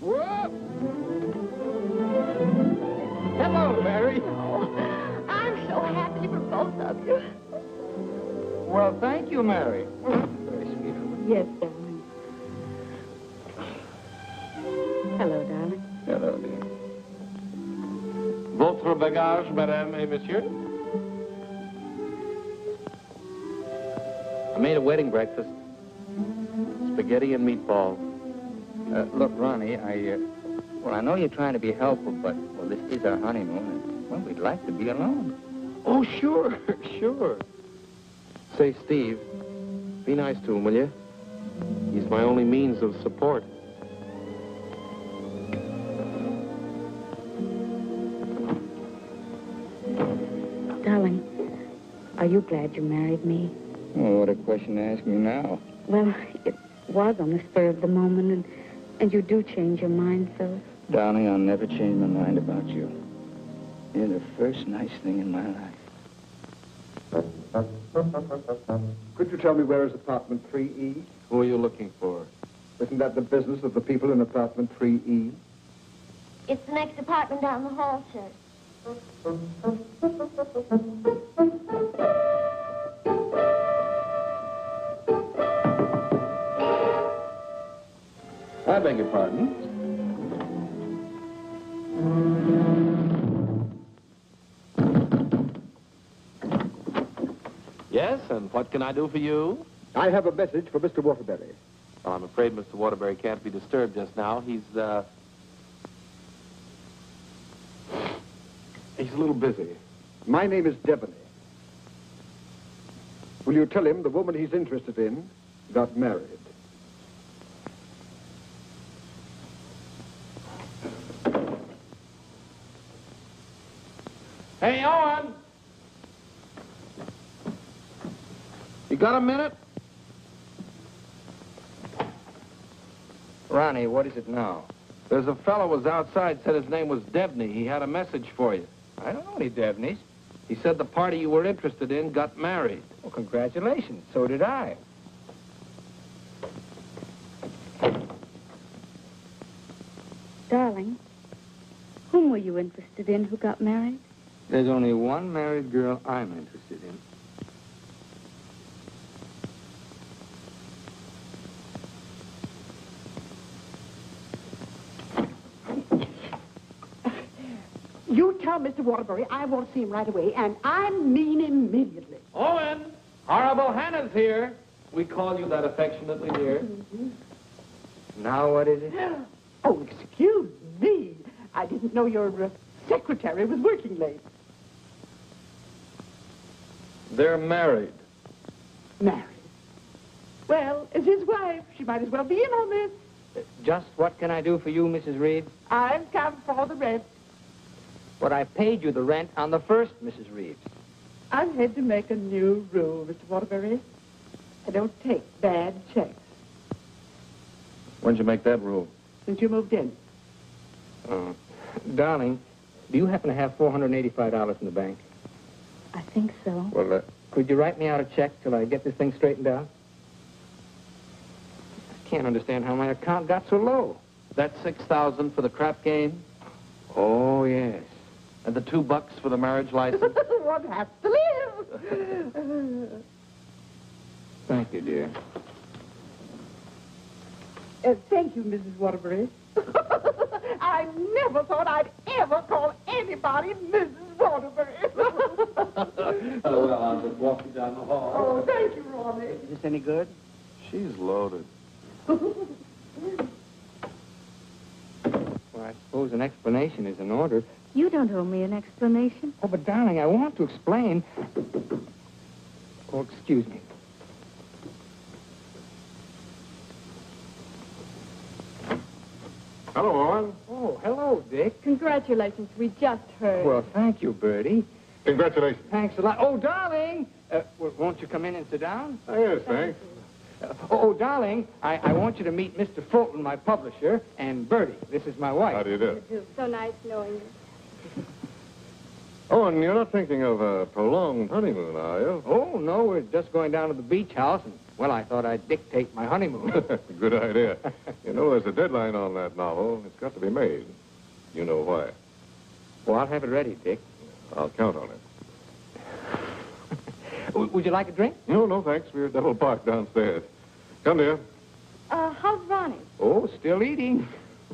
Whoop. Hello, Mary. Oh, I'm so happy for both of you. Well, thank you, Mary. Very sweet. Yes, darling. Hello, darling. Hello, dear. Votre bagage, madame et monsieur? I made a wedding breakfast. Spaghetti and meatballs. Look, Ronnie, I know you're trying to be helpful, but, well, this is our honeymoon, and, well, we'd like to be alone. Oh, sure, sure. Say, Steve, be nice to him, will you? He's my only means of support. Darling, are you glad you married me? Oh, what a question to ask me now. Well, it was on the spur of the moment, and you do change your mind, Phil. Darling, I'll never change my mind about you. You're the first nice thing in my life. Could you tell me where is apartment 3E? Who are you looking for? Isn't that the business of the people in apartment 3E? It's the next apartment down the hall, sir. I beg your pardon? Yes, and what can I do for you? I have a message for Mr. Waterbury. Well, I'm afraid Mr. Waterbury can't be disturbed just now. He's a little busy. My name is Devaney. Will you tell him the woman he's interested in got married? Hey, Owen! You got a minute? Ronnie, what is it now? There's a fellow was outside, said his name was Debney. He had a message for you. I don't know any Devneys. He said the party you were interested in got married. Well, congratulations. So did I. Darling, whom were you interested in who got married? There's only one married girl I'm interested in. You tell Mr. Waterbury I want to see him right away, and I mean immediately. Owen! Horrible Hannah's here. We call you that affectionately, dear. Now what is it? Oh, excuse me. I didn't know your secretary was working late. They're married. Married? Well, as his wife, she might as well be in on this. Just what can I do for you, Mrs. Reed? I've come for the rent. But I paid you the rent on the first, Mrs. Reeves. I've had to make a new rule, Mr. Waterbury. I don't take bad checks. When'd you make that rule? Since you moved in. Darling, do you happen to have $485 in the bank? I think so. Well, could you write me out a check till I get this thing straightened out? I can't understand how my account got so low. That's $6,000 for the crap game? Oh, yes. And the $2 for the marriage license? One has to live. Thank you, dear. Thank you, Mrs. Waterbury. I never thought I'd ever call anybody Mrs. Waterbury. Well, I'll just walk you down the hall. Oh, thank you, Ronnie. Is this any good? She's loaded. Well, I suppose an explanation is in order. You don't owe me an explanation. Oh, but darling, I want to explain. Oh, excuse me. Hello, Owen. Oh, hello, Dick. Congratulations. We just heard. Well, thank you, Bertie. Congratulations. Thanks a lot. Oh, darling! Won't you come in and sit down? Oh, yes, thanks. Darling, I want you to meet Mr. Fulton, my publisher, and Bertie. This is my wife. How do you do? So nice knowing you. Owen, you're not thinking of a prolonged honeymoon, are you? Oh, no, we're just going down to the beach house, and, well, I thought I'd dictate my honeymoon. Good idea. You know, there's a deadline on that novel. It's got to be made. You know why. Well, I'll have it ready, Dick. I'll count on it. Would you like a drink? No, thanks. We're double parked downstairs. Come, dear. How's Ronnie? Oh, still eating.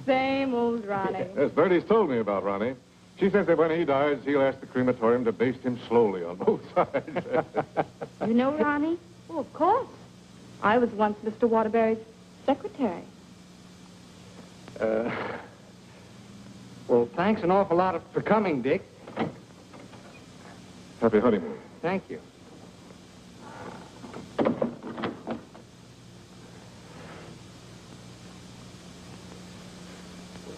Same old Ronnie. Yes, Bertie's told me about Ronnie. She says that when he dies, he'll ask the crematorium to baste him slowly on both sides. You know Ronnie? Oh, of course. I was once Mr. Waterbury's secretary. Well, thanks an awful lot for coming, Dick. Happy honeymoon. Thank you.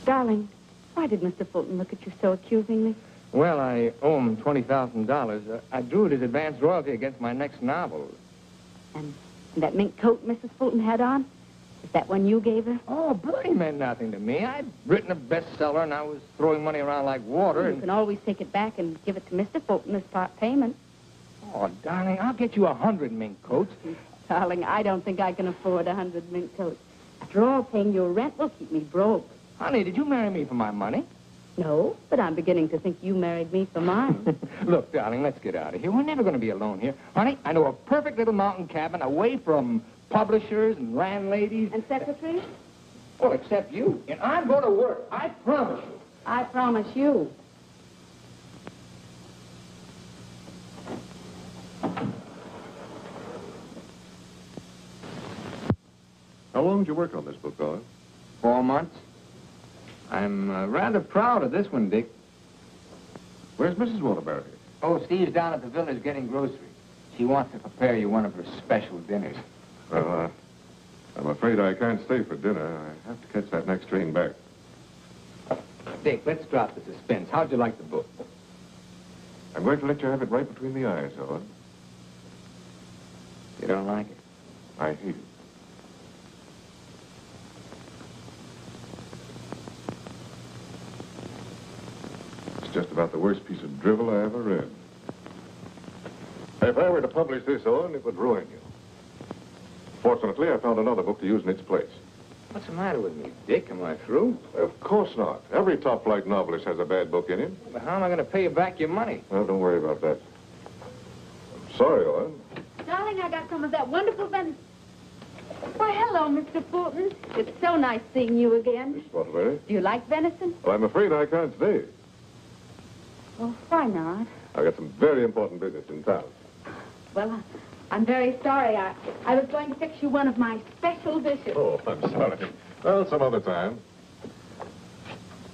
Darling, why did Mr. Fulton look at you so accusingly? Well, I owe him $20,000. I drew it as advance royalty against my next novel. And that mink coat Mrs. Fulton had on, is that one you gave her? Oh, Bertie meant nothing to me. I'd written a bestseller, and I was throwing money around like water. You can always take it back and give it to Mr. Fulton as part payment. Oh, darling, I'll get you 100 mink coats. Darling, I don't think I can afford 100 mink coats. After all, paying your rent will keep me broke. Honey, did you marry me for my money? No, but I'm beginning to think you married me for mine. Look, darling, let's get out of here. We're never going to be alone here. Honey, I know a perfect little mountain cabin away from publishers and landladies. And secretaries? Well, except you. And I'm going to work. I promise you. I promise you. How long did you work on this book, Owen? 4 months. I'm rather proud of this one, Dick. Where's Mrs. Waterbury? Oh, Steve's down at the village getting groceries. She wants to prepare you one of her special dinners. Well, I'm afraid I can't stay for dinner. I have to catch that next train back. Dick, let's drop the suspense. How'd you like the book? I'm going to let you have it right between the eyes, Owen. You don't like it? I hate it. It's just about the worst piece of drivel I ever read. If I were to publish this, Owen, it would ruin you. Fortunately, I found another book to use in its place. What's the matter with me, Dick? Am I through? Of course not. Every top-flight novelist has a bad book in him. Well, how am I going to pay you back your money? Well, don't worry about that. I'm sorry, Owen. Darling, I got some of that wonderful venison. Why, hello, Mr. Fulton. It's so nice seeing you again. Miss Waterbury. Do you like venison? Well, I'm afraid I can't stay. Well, why not? I've got some very important business in town. Well, I'm very sorry. I was going to fix you one of my special dishes. Oh, I'm sorry. Well, some other time.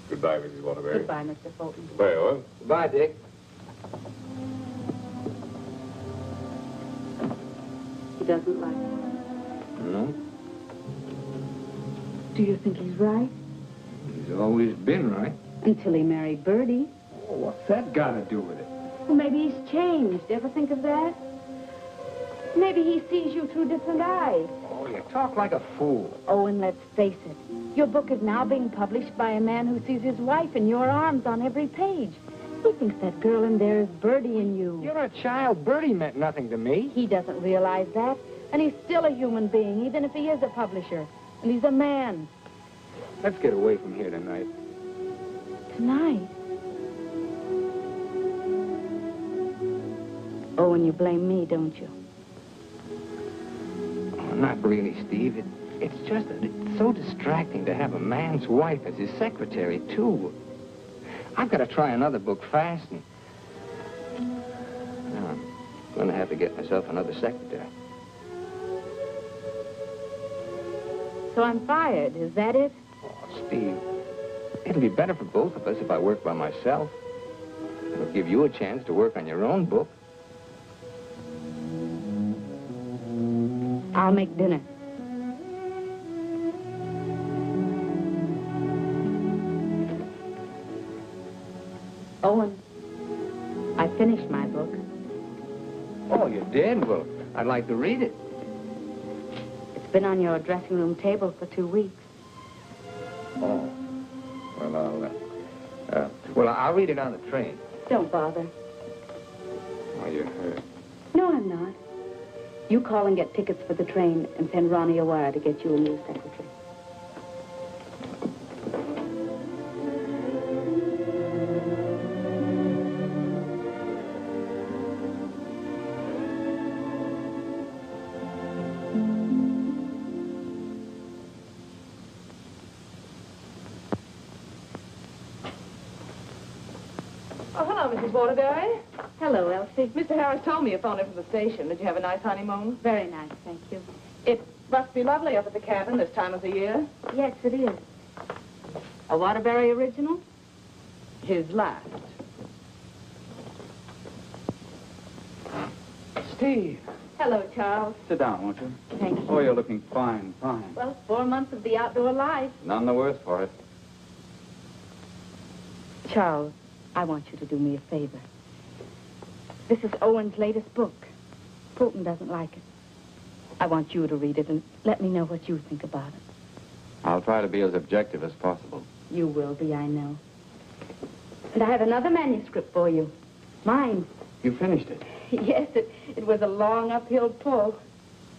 Goodbye, Mrs. Waterbury. Goodbye, Mr. Fulton. Goodbye, Owen. Goodbye, Dick. He doesn't like me. No? Do you think he's right? He's always been right. Until he married Bertie. Oh, what's that got to do with it? Well, maybe he's changed. Ever think of that? Maybe he sees you through different eyes. Oh, you talk like a fool. Oh, and let's face it. Your book is now being published by a man who sees his wife in your arms on every page. He thinks that girl in there is Bertie in you. You're a child. Bertie meant nothing to me. He doesn't realize that. And he's still a human being, even if he is a publisher. And he's a man. Let's get away from here tonight. Tonight? Oh, and you blame me, don't you? Oh, not really, Steve. It's just that it's so distracting to have a man's wife as his secretary, too. I've got to try another book fast, and I'm going to have to get myself another secretary. So I'm fired, is that it? Oh, Steve, it'll be better for both of us if I work by myself. It'll give you a chance to work on your own book. I'll make dinner. Owen, I finished my book. Oh, you did? Well, I'd like to read it. It's been on your dressing room table for 2 weeks. Oh. Well, I'll read it on the train. Don't bother. Oh, you're hurt. No, I'm not. You call and get tickets for the train and send Ronnie a wire to get you a new secretary. Oh, hello, Mrs. Waterbury. Hello, Elsie. Mr. Harris told me you phoned in from the station. Did you have a nice honeymoon? Very nice, thank you. It must be lovely up at the cabin this time of the year. Yes, it is. A Waterbury original? His last. Steve. Hello, Charles. Sit down, won't you? Thank you. Oh, you're looking fine, fine. Well, 4 months of the outdoor life. None the worse for it. Charles, I want you to do me a favor. This is Owen's latest book. Fulton doesn't like it. I want you to read it and let me know what you think about it. I'll try to be as objective as possible. You will be, I know. And I have another manuscript for you. Mine. You finished it? Yes, it was a long uphill pull.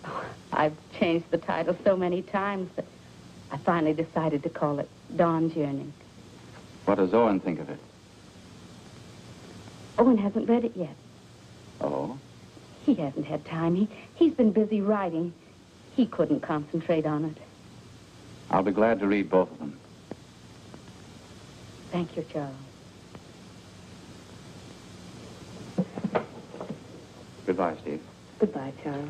Oh, I've changed the title so many times that I finally decided to call it Dawn's Yearning. What does Owen think of it? Owen hasn't read it yet. Oh? He hasn't had time. He's been busy writing. He couldn't concentrate on it. I'll be glad to read both of them. Thank you, Charles. Goodbye, Steve. Goodbye, Charles.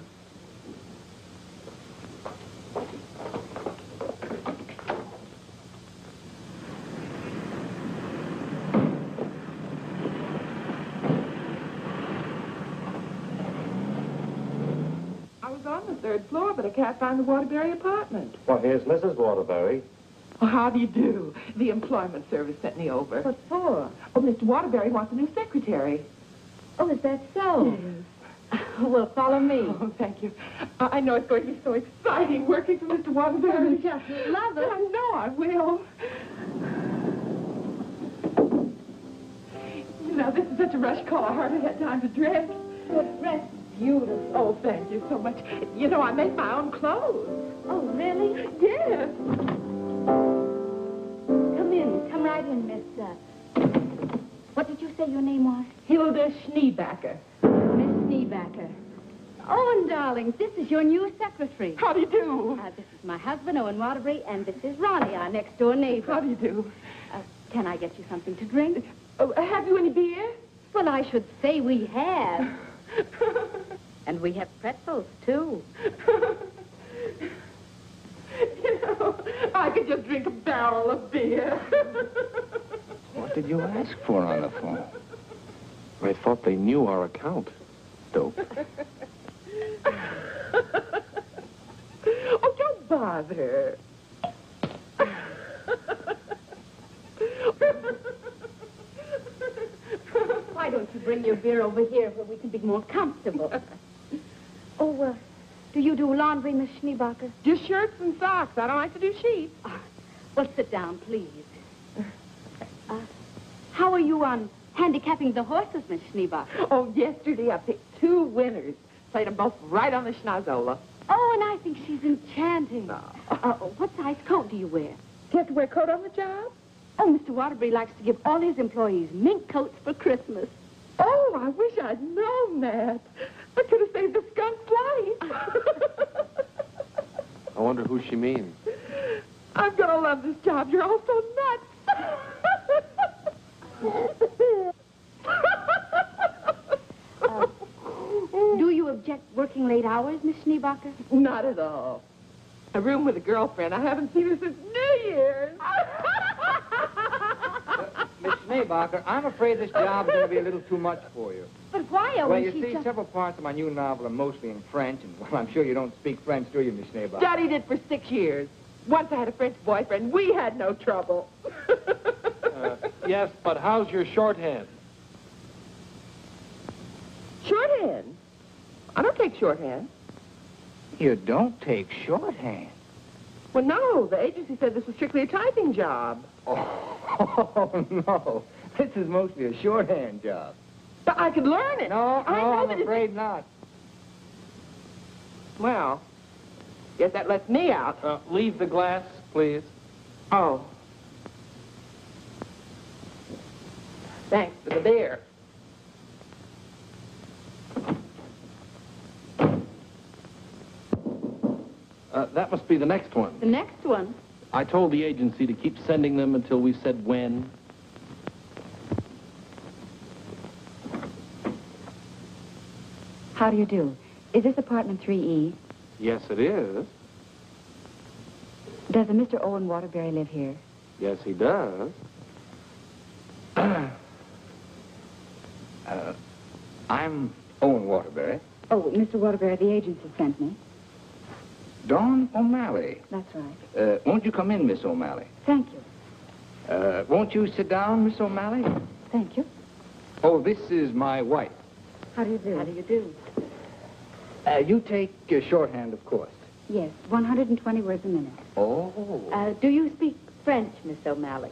I was on the 3rd floor, but I can't find the Waterbury apartment. Well, here's Mrs. Waterbury. Oh, how do you do? The employment service sent me over. What for? Oh, Mr. Waterbury wants a new secretary. Oh, is that so? Yes. Well, follow me. Oh, thank you. I know it's going to be so exciting working for Mr. Waterbury. Just love it. I know I will. You know, this is such a rush call, I hardly had time to dress. Well, dress beautiful. Oh, thank you so much. You know, I make my own clothes. Oh, really? Yes. Come in. Come right in, Miss... What did you say your name was? Hilda Schneebacker. Miss Schneebacker. Owen, darling, this is your new secretary. How do you do? This is my husband, Owen Waterbury, and this is Ronnie, our next-door neighbor. How do you do? Can I get you something to drink? Oh, have you any beer? Well, I should say we have. And we have pretzels, too. You know, I could just drink a barrel of beer. What did you ask for on the phone? I thought they knew our account. Dope. Oh, don't bother. Why don't you bring your beer over here where we can be more comfortable? Oh, do you do laundry, Miss Schneebacher? Just shirts and socks. I don't like to do sheets. Well, sit down, please. How are you on handicapping the horses, Miss Schneebacher? Oh, yesterday I picked 2 winners. Played them both right on the schnozola. Oh, and I think she's enchanting. What size coat do you wear? Do you have to wear a coat on the job? Oh, Mr. Waterbury likes to give all his employees mink coats for Christmas. Oh, I wish I'd known that. I could have saved the skunk's life. I wonder who she means. I'm going to love this job. You're all so nuts. Do you object working late hours, Miss Schneebacher? Not at all. A room with a girlfriend. I haven't seen her since New Year's. Miss Schneebacher, I'm afraid this job is going to be a little too much for you. But why, Owen? Well, you see, several parts of my new novel are mostly in French, and, well, I'm sure you don't speak French, do you, Miss Schneebacher? Studied it for 6 years. Once I had a French boyfriend. We had no trouble. Yes, but how's your shorthand? Shorthand? I don't take shorthand. You don't take shorthand? Well, no. The agency said this was strictly a typing job. Oh, no. This is mostly a shorthand job. But I could learn it. I'm afraid not. Well, guess that lets me out. Leave the glass, please. Oh. Thanks for the beer. That must be the next one. The next one? I told the agency to keep sending them until we said when. How do you do? Is this apartment 3E? Yes, it is. Does a Mr. Owen Waterbury live here? Yes, he does. I'm Owen Waterbury. Oh, Mr. Waterbury, the agency sent me. Dawn O'Malley. That's right. Won't you come in, Miss O'Malley? Thank you. Won't you sit down, Miss O'Malley? Thank you. Oh, this is my wife. How do you do? How do you do? You take shorthand, of course. Yes, 120 words a minute. Oh. Do you speak French, Miss O'Malley?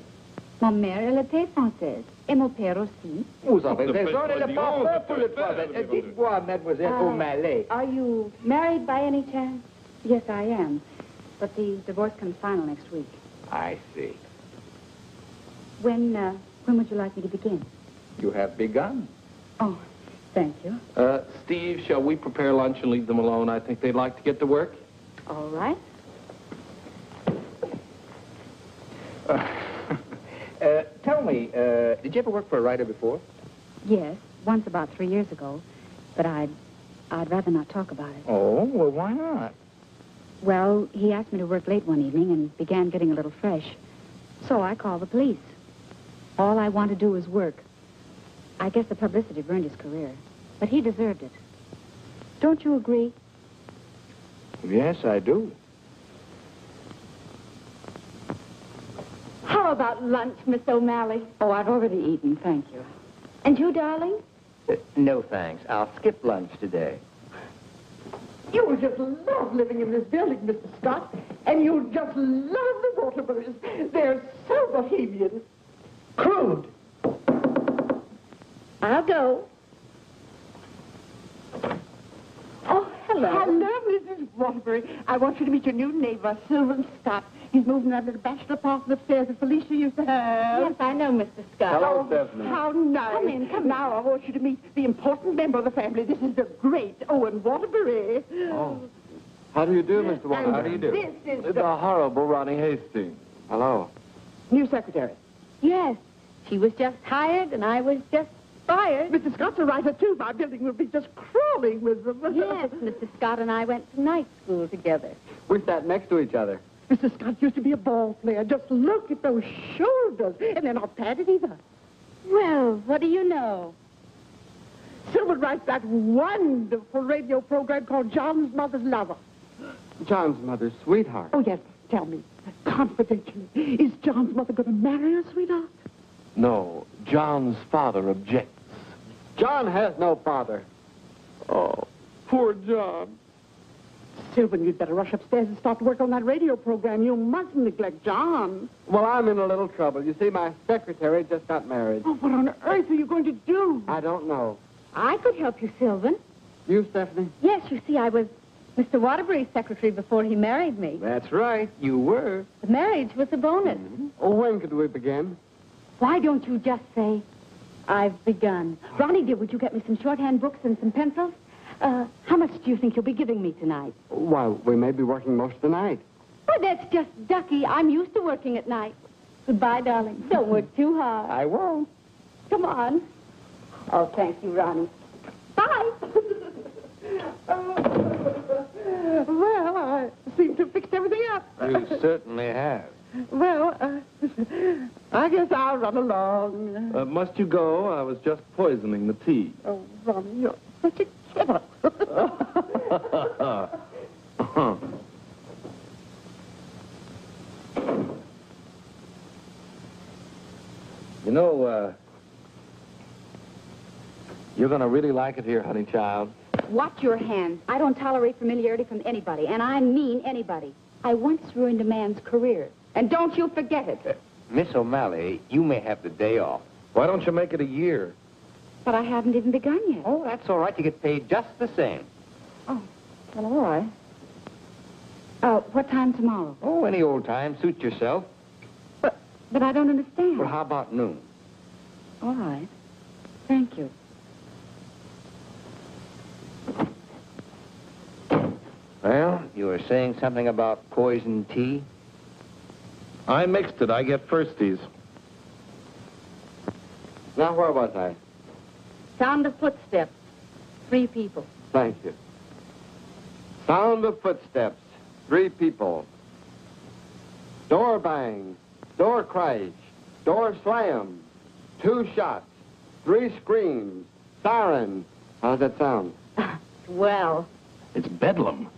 Mon mère, elle était française. Et mon père aussi. Vous avez raison, elle n'est pas faite pour le travail. Dites-moi, Mademoiselle O'Malley. Are you married by any chance? Yes, I am. But the divorce comes final next week. I see. When would you like me to begin? You have begun. Oh, thank you. Steve, shall we prepare lunch and leave them alone? I think they'd like to get to work. All right. Tell me, did you ever work for a writer before? Yes, once about 3 years ago. But I'd rather not talk about it. Oh, well, why not? Well, he asked me to work late one evening and began getting a little fresh. So I called the police. All I want to do is work. I guess the publicity ruined his career. But he deserved it. Don't you agree? Yes, I do. How about lunch, Miss O'Malley? Oh, I've already eaten, thank you. And you, darling? No, thanks. I'll skip lunch today. You will just love living in this building, Mr. Scott. And you'll just love the Waterburys. They're so bohemian. Crude. I'll go. Oh, hello. Hello, Mrs. Waterbury. I want you to meet your new neighbor, Sylvan Scott. He's moving that little bachelor apartment upstairs that Felicia used to have. Yes, I know, Mr. Scott. Hello, Stephanie. How nice. Come in. Now I want you to meet the important member of the family. This is the great Owen Waterbury. Oh. How do you do, Mr. Waterbury? How do you do? This is the horrible Ronnie Hastings. Hello. New secretary. Yes, she was just hired and I was just fired. Mr. Scott's a writer, too. My building will be just crawling with them. Yes, Mr. Scott and I went to night school together. We sat next to each other. Mr. Scott used to be a ball player. Just look at those shoulders. And they're not padded either. Well, what do you know? Sylvan writes that wonderful radio program called John's Mother's Lover. John's mother's sweetheart. Oh, yes. Tell me, confidentially, is John's mother going to marry her, sweetheart? No, John's father objects. John has no father. Oh, poor John. Sylvan, you'd better rush upstairs and start to work on that radio program. You mustn't neglect John. Well, I'm in a little trouble. You see, my secretary just got married. Oh, what on earth are you going to do? I don't know. I could help you, Sylvan. You, Stephanie? Yes, you see, I was Mr. Waterbury's secretary before he married me. That's right. You were. The marriage was a bonus. Mm-hmm. Oh, when could we begin? Why don't you just say, I've begun? Ronnie, dear, would you get me some shorthand books and some pencils? How much do you think you'll be giving me tonight? Why, we may be working most of the night. Oh, that's just ducky. I'm used to working at night. Goodbye, darling. Don't work too hard. I won't. Come on. Oh, thank you, Ronnie. Bye. Well, I seem to have fixed everything up. You certainly have. Well, I guess I'll run along. Must you go? I was just poisoning the tea. Oh, Ronnie, you're such a kidder. You know, you're going to really like it here, honey child. Watch your hands. I don't tolerate familiarity from anybody, and I mean anybody. I once ruined a man's career, and don't you forget it. Miss O'Malley, you may have the day off. Why don't you make it a year? But I haven't even begun yet. Oh, that's all right. You get paid just the same. Oh, well, all right. What time tomorrow? Oh, any old time. Suit yourself. But I don't understand. Well, how about noon? All right. Thank you. Well, you were saying something about poison tea? I mixed it. I get firsties. Now, where was I? Sound of footsteps. 3 people. Thank you. Sound of footsteps. 3 people. Door bang. Door crash. Door slam. 2 shots. 3 screams. Siren. How's that sound? Well. It's bedlam.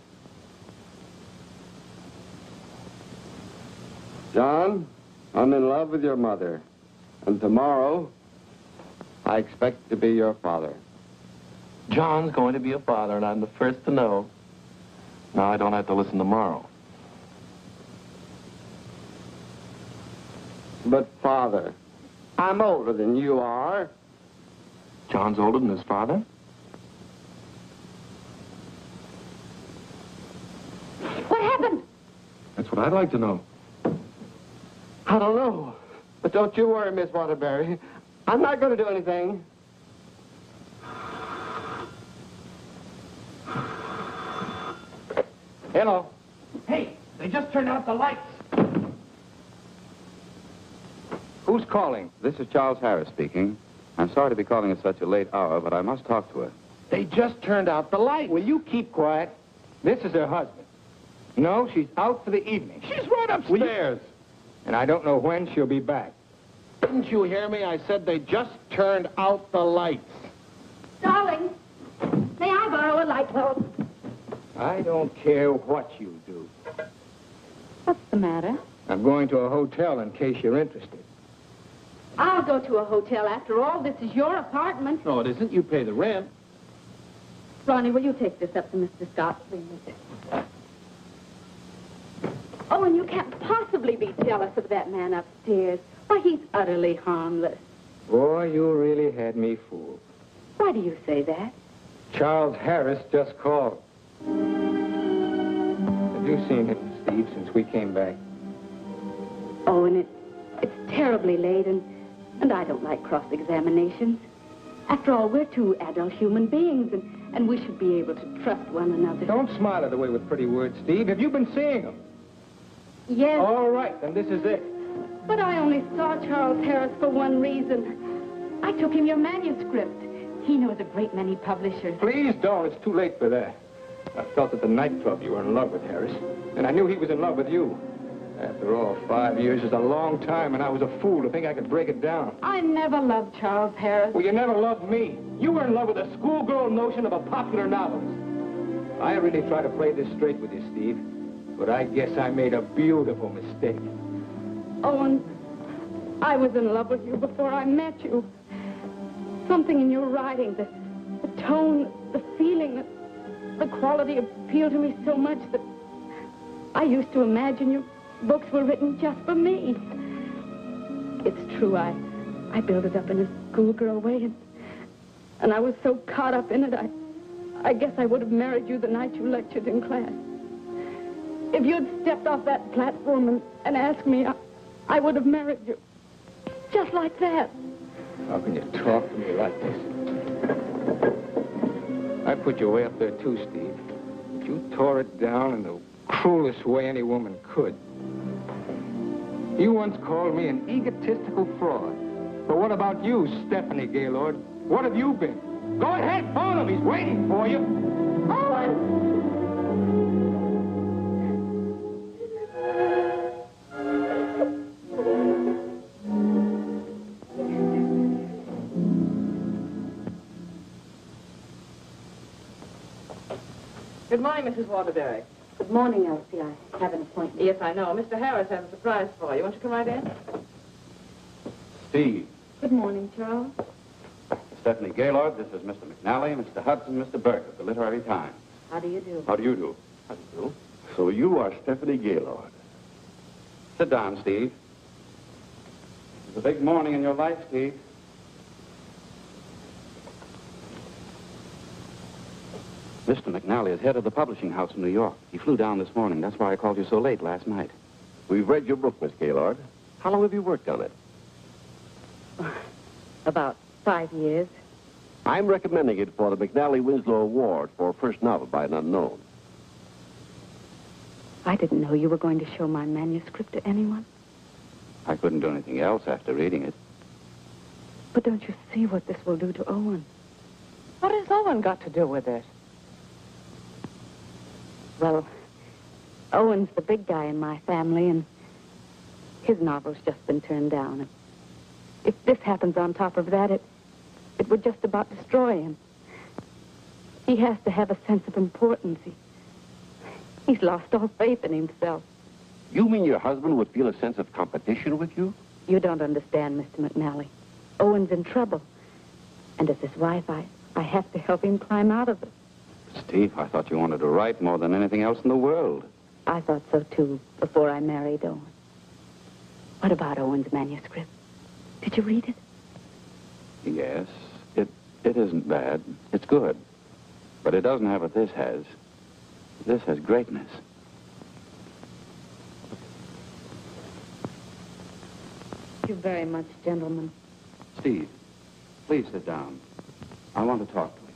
John, I'm in love with your mother. And tomorrow, I expect to be your father. John's going to be a father, and I'm the first to know. Now I don't have to listen tomorrow. But, Father, I'm older than you are. John's older than his father? What happened? That's what I'd like to know. I don't know. But don't you worry, Miss Waterbury. I'm not going to do anything. Hello. Hey, they just turned out the lights. Who's calling? This is Charles Harris speaking. I'm sorry to be calling at such a late hour, but I must talk to her. They just turned out the lights. Will you keep quiet? This is her husband. No, she's out for the evening. She's right upstairs. And I don't know when she'll be back. Didn't you hear me? I said they just turned out the lights. Darling, may I borrow a light bulb? I don't care what you do. What's the matter? I'm going to a hotel in case you're interested. I'll go to a hotel. After all, this is your apartment. No, it isn't. You pay the rent. Ronnie, will you take this up to Mr. Scott, please? Oh, and you can't possibly be jealous of that man upstairs. Why, he's utterly harmless. Boy, you really had me fooled. Why do you say that? Charles Harris just called. Have you seen him, Steve, since we came back? Oh, and it's terribly late, and I don't like cross-examinations. After all, we're two adult human beings, and we should be able to trust one another. Don't smile it away with pretty words, Steve. Have you been seeing him? Yes. All right, then this is it. But I only saw Charles Harris for one reason. I took him your manuscript. He knows a great many publishers. Please don't. It's too late for that. I felt at the nightclub you were in love with Harris, and I knew he was in love with you. After all, 5 years is a long time, and I was a fool to think I could break it down. I never loved Charles Harris. Well, you never loved me. You were in love with a schoolgirl notion of a popular novelist. I really try to play this straight with you, Steve, but I guess I made a beautiful mistake. Owen, I was in love with you before I met you. Something in your writing, the tone, the feeling, the quality appealed to me so much that I used to imagine your books were written just for me. It's true, I built it up in a schoolgirl way, and I was so caught up in it, I guess I would have married you the night you lectured in class. If you'd stepped off that platform and asked me, I would have married you. Just like that. How can you talk to me like this? I put you way up there, too, Steve. But you tore it down in the cruelest way any woman could. You once called me an egotistical fraud. But what about you, Stephanie Gaylord? What have you been? Go ahead, phone him. He's waiting for you. Owen! Good morning, Mrs. Waterbury. Good morning, Elsie. I have an appointment. Yes, I know. Mr. Harris has a surprise for you. Won't you come right in? Steve. Good morning, Charles. Stephanie Gaylord, this is Mr. McNally, Mr. Hudson, Mr. Burke of the Literary Times. How do you do? How do you do? How do you do? So you are Stephanie Gaylord. Sit down, Steve. It's a big morning in your life, Steve. Mr. McNally is head of the publishing house in New York. He flew down this morning. That's why I called you so late last night. We've read your book, Miss Gaylord. How long have you worked on it? About 5 years. I'm recommending it for the McNally Winslow Award for first novel by an unknown. I didn't know you were going to show my manuscript to anyone. I couldn't do anything else after reading it. But don't you see what this will do to Owen? What has Owen got to do with it? Well, Owen's the big guy in my family, and his novel's just been turned down. If this happens on top of that, it would just about destroy him. He has to have a sense of importance. He's lost all faith in himself. You mean your husband would feel a sense of competition with you? You don't understand, Mr. McNally. Owen's in trouble. And as his wife, I I have to help him climb out of it. Steve, I thought you wanted to write more than anything else in the world. I thought so, too, before I married Owen. What about Owen's manuscript? Did you read it? Yes, it isn't bad. It's good. But it doesn't have what this has. This has greatness. Thank you very much, gentlemen. Steve, please sit down. I want to talk to you.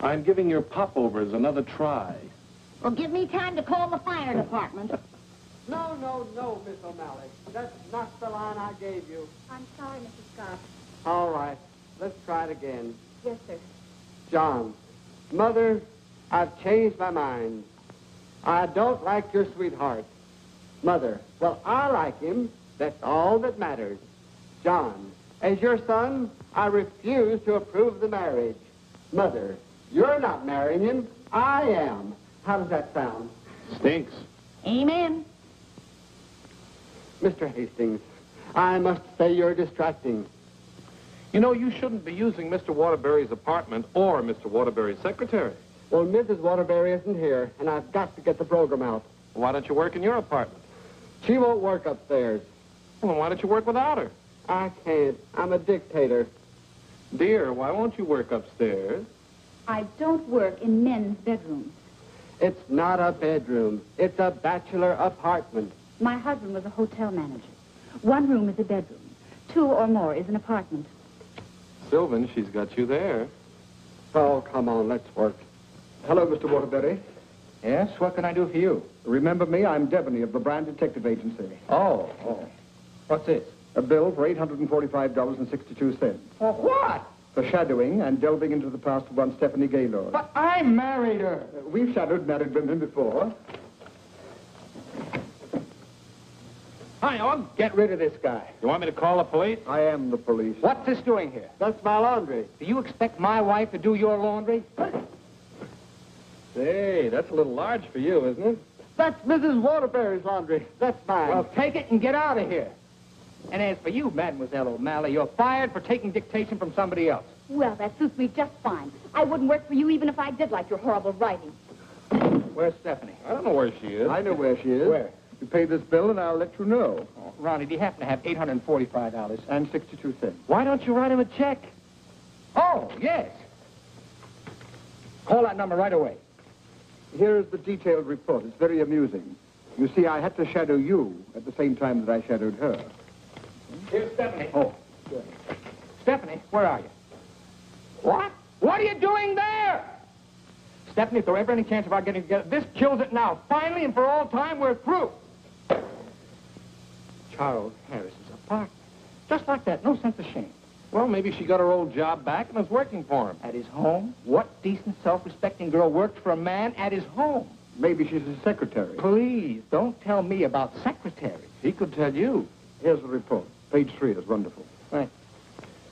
I'm giving your popovers another try. Well, give me time to call the fire department. No, Miss O'Malley. That's not the line I gave you. I'm sorry, Mrs. Scott. All right. Let's try it again. Yes, sir. John, Mother, I've changed my mind. I don't like your sweetheart. Mother, well, I like him. That's all that matters. John, as your son, I refuse to approve the marriage. Mother, you're not marrying him. I am. How does that sound? Stinks. Amen. Mr. Hastings, I must say you're distracting. You know, you shouldn't be using Mr. Waterbury's apartment or Mr. Waterbury's secretary. Well, Mrs. Waterbury isn't here, and I've got to get the program out. Why don't you work in your apartment? She won't work upstairs. Well, then why don't you work without her? I can't. I'm a dictator. Dear, why won't you work upstairs? I don't work in men's bedrooms. It's not a bedroom. It's a bachelor apartment. My husband was a hotel manager. One room is a bedroom. 2 or more is an apartment. Sylvan, she's got you there. Oh, come on, let's work. Hello, Mr. Waterbury. Yes, what can I do for you? Remember me? I'm Devaney of the Brand Detective Agency. Oh. What's this? A bill for $845.62. For what? For shadowing and delving into the past of one Stephanie Gaylord. But I married her. We've shadowed married women before. Hi, Owen. Get rid of this guy. You want me to call the police? I am the police. What's this doing here? That's my laundry. Do you expect my wife to do your laundry? Say, that's a little large for you, isn't it? That's Mrs. Waterbury's laundry. That's mine. Well, take it and get out of here. And as for you, Mademoiselle O'Malley, you're fired for taking dictation from somebody else. Well, that suits me just fine. I wouldn't work for you even if I did like your horrible writing. Where's Stephanie? I don't know where she is. I know where she is. Where? You pay this bill and I'll let you know. Oh, Ronnie, do you happen to have $845? And 62 cents. Why don't you write him a check? Oh, yes. Call that number right away. Here's the detailed report. It's very amusing. You see, I had to shadow you at the same time that I shadowed her. Here's Stephanie. Oh. Good. Stephanie, where are you? What? What are you doing there? Stephanie, if there ever any chance of our getting together, this kills it now. Finally and for all time, we're through. Charles Harris's apartment. Just like that. No sense of shame. Well, maybe she got her old job back and is working for him. At his home? What decent, self-respecting girl worked for a man at his home? Maybe she's his secretary. Please, don't tell me about secretaries. He could tell you. Here's the report. Page 3 is wonderful. Right.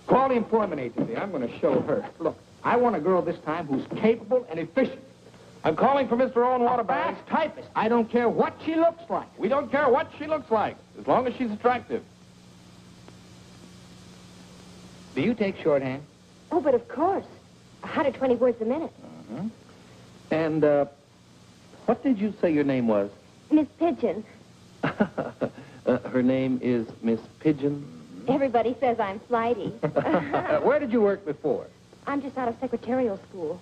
Call the employment agency. I'm going to show her. Look, I want a girl this time who's capable and efficient. I'm calling for Mr. Owen Waterbury. A fast typist. I don't care what she looks like. We don't care what she looks like, as long as she's attractive. Do you take shorthand? Oh, but of course. 120 words a minute. Uh-huh. And, what did you say your name was? Miss Pigeon. Her name is Miss Pigeon? Everybody says I'm flighty. Where did you work before? I'm just out of secretarial school.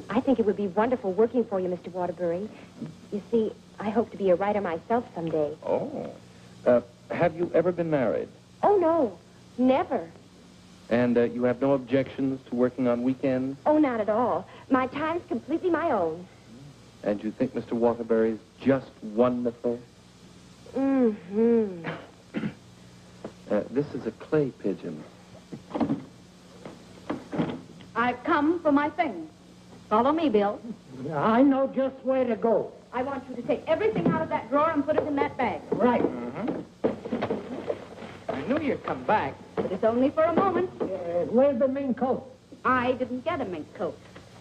I think it would be wonderful working for you, Mr. Waterbury. You see, I hope to be a writer myself someday. Oh. Have you ever been married? Oh, no. Never. And you have no objections to working on weekends? Oh, not at all. My time's completely my own. And you think Mr. Waterbury's just wonderful? Mm-hmm. This is a clay pigeon. I've come for my things. Follow me, Bill. I know just where to go. I want you to take everything out of that drawer and put it in that bag. Right. I knew you'd come back. But it's only for a moment. Where's the mink coat? I didn't get a mink coat.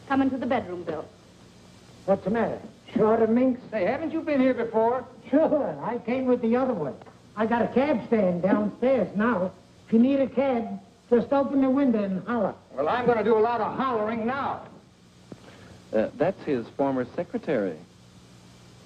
Come into the bedroom, Bill. What's the matter? Short of minks? Say, haven't you been here before? Sure. I came with the other one. I got a cab stand downstairs now. If you need a cab, just open the window and holler. Well, I'm going to do a lot of hollering now. That's his former secretary.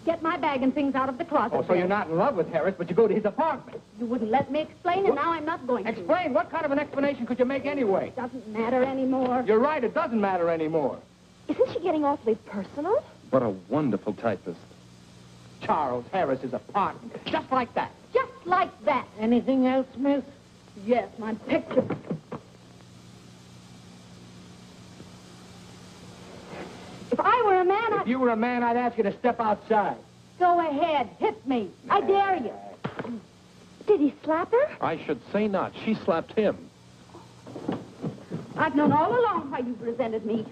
Get my bag and things out of the closet. Oh, so you're not in love with Harris, but you go to his apartment. You wouldn't let me explain, and now I'm not going to. Explain? What kind of an explanation could you make anyway? It doesn't matter anymore. You're right, it doesn't matter anymore. Isn't she getting awfully personal? What a wonderful typist. Charles Harris's apartment. Just like that. Just like that. Anything else, miss? Yes, my picture. If I were a man, If you were a man, I'd ask you to step outside. Go ahead, hit me. I dare you. Did he slap her? I should say not. She slapped him. I've known all along why you've resented me.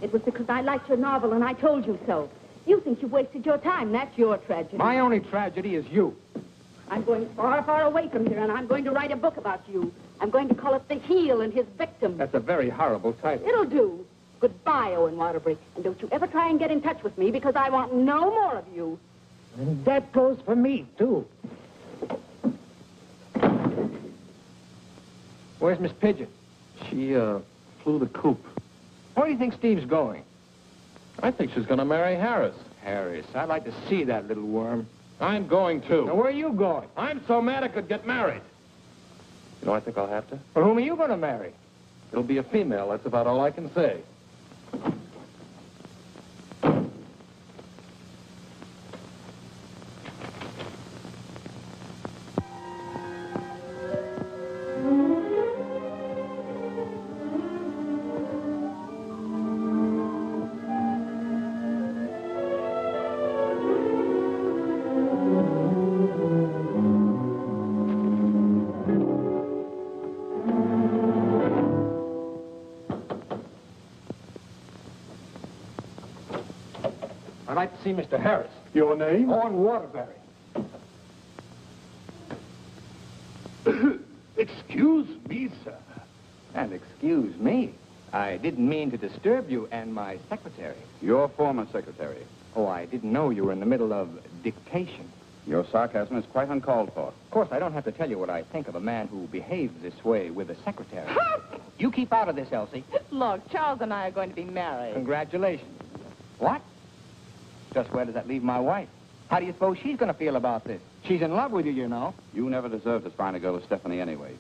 It was because I liked your novel, and I told you so. You think you've wasted your time. That's your tragedy. My only tragedy is you. I'm going far, far away from here, and I'm going to write a book about you. I'm going to call it The Heel and His Victim. That's a very horrible title. It'll do. Goodbye, Owen Waterbury. And don't you ever try and get in touch with me, because I want no more of you. And that goes for me, too. Where's Miss Pigeon? She, flew the coop. Where do you think Steve's going? I think she's going to marry Harris. Harris. I'd like to see that little worm. I'm going to. Now, where are you going? I'm so mad I could get married. You know, I think I'll have to. Well, whom are you going to marry? It'll be a female. That's about all I can say. I'd like to see Mr. Harris. Your name? Owen Waterbury. Excuse me, sir. And excuse me. I didn't mean to disturb you and my secretary. Your former secretary. Oh, I didn't know you were in the middle of dictation. Your sarcasm is quite uncalled for. Of course, I don't have to tell you what I think of a man who behaves this way with a secretary. You keep out of this, Elsie. Look, Charles and I are going to be married. Congratulations. What? Just where does that leave my wife? How do you suppose she's going to feel about this? She's in love with you, you know. You never deserved as fine a girl as Stephanie anyway.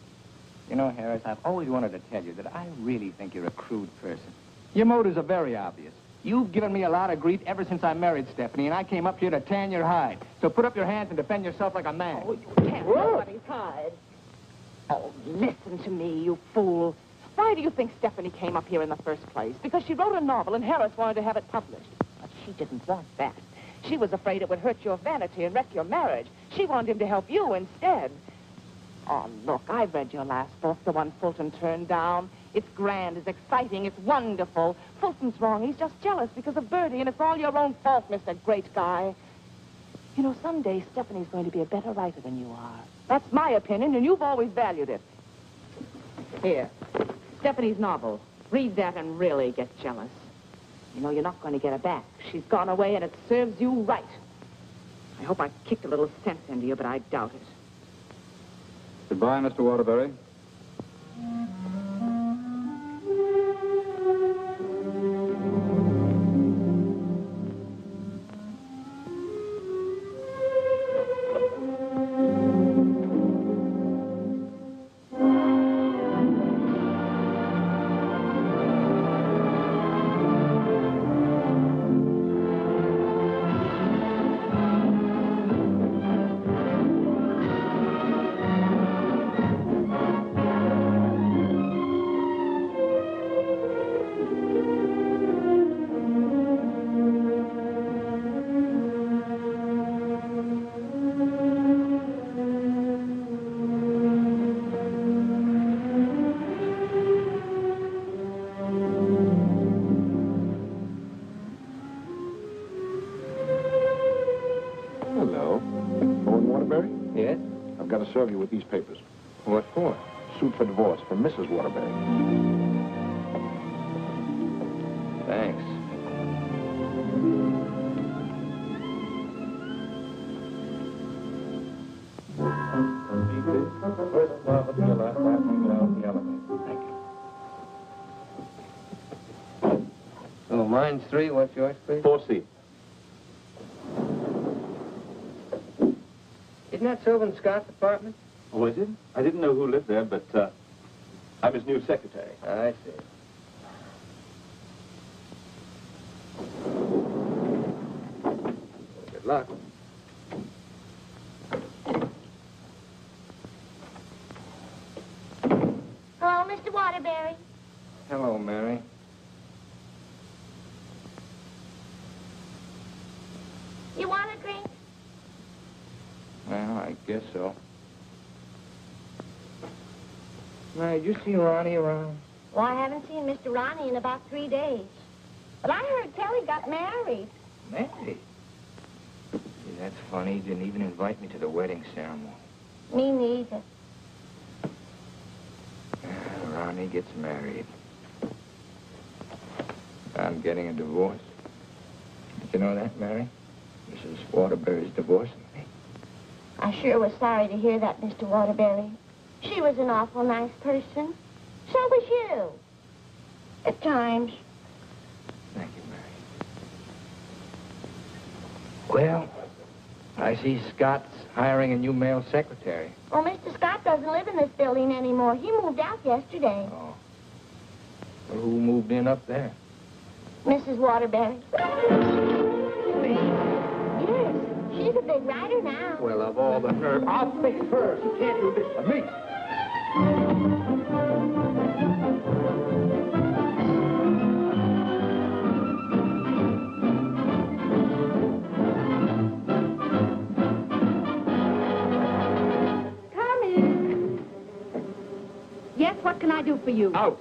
You know, Harris, I've always wanted to tell you that I really think you're a crude person. Your motives are very obvious. You've given me a lot of grief ever since I married Stephanie, and I came up here to tan your hide. So put up your hands and defend yourself like a man. Oh, you can't nobody's hide. Oh, listen to me, you fool. Why do you think Stephanie came up here in the first place? Because she wrote a novel and Harris wanted to have it published. But she didn't want that. She was afraid it would hurt your vanity and wreck your marriage. She wanted him to help you instead. Oh, look, I've read your last book, the one Fulton turned down. It's grand, it's exciting, it's wonderful. Fulton's wrong. He's just jealous because of Bertie, and it's all your own fault, Mr. Great Guy. You know, someday Stephanie's going to be a better writer than you are. That's my opinion, and you've always valued it. Here, Stephanie's novel. Read that and really get jealous. You know, you're not going to get her back. She's gone away, and it serves you right. I hope I kicked a little sense into you, but I doubt it. Goodbye, Mr. Waterbury. Waterbury? Yes? I've got to serve you with these papers. What for? Suit for divorce from Mrs. Waterbury. Thanks. First love of your life, hanging out in the elevator. Thank you. Oh, mine's 3. What's yours, please? 4C. Isn't that Sylvan Scott's apartment? Oh, is it? I didn't know who lived there, but I'm his new secretary. I see. Good luck. Hello, Mr. Waterbury. Hello, Mary. You want a drink? Well, I guess so. Mary, did you see Ronnie around? Well, I haven't seen Mr. Ronnie in about 3 days. But I heard Kelly got married. Married? Gee, that's funny. He didn't even invite me to the wedding ceremony. Me neither. Ronnie gets married. I'm getting a divorce. Did you know that, Mary? Mrs. Waterbury's divorcing me. I sure was sorry to hear that, Mr. Waterbury. She was an awful nice person. So was you. At times. Thank you, Mary. Well, I see Scott's hiring a new male secretary. Well, Mr. Scott doesn't live in this building anymore. He moved out yesterday. Oh. Well, who moved in up there? Mrs. Waterbury. Yes, she's a big writer now. Well, of all the nerve, I'll fix her. She can't do this to me. Come in. Yes, what can I do for you? Out.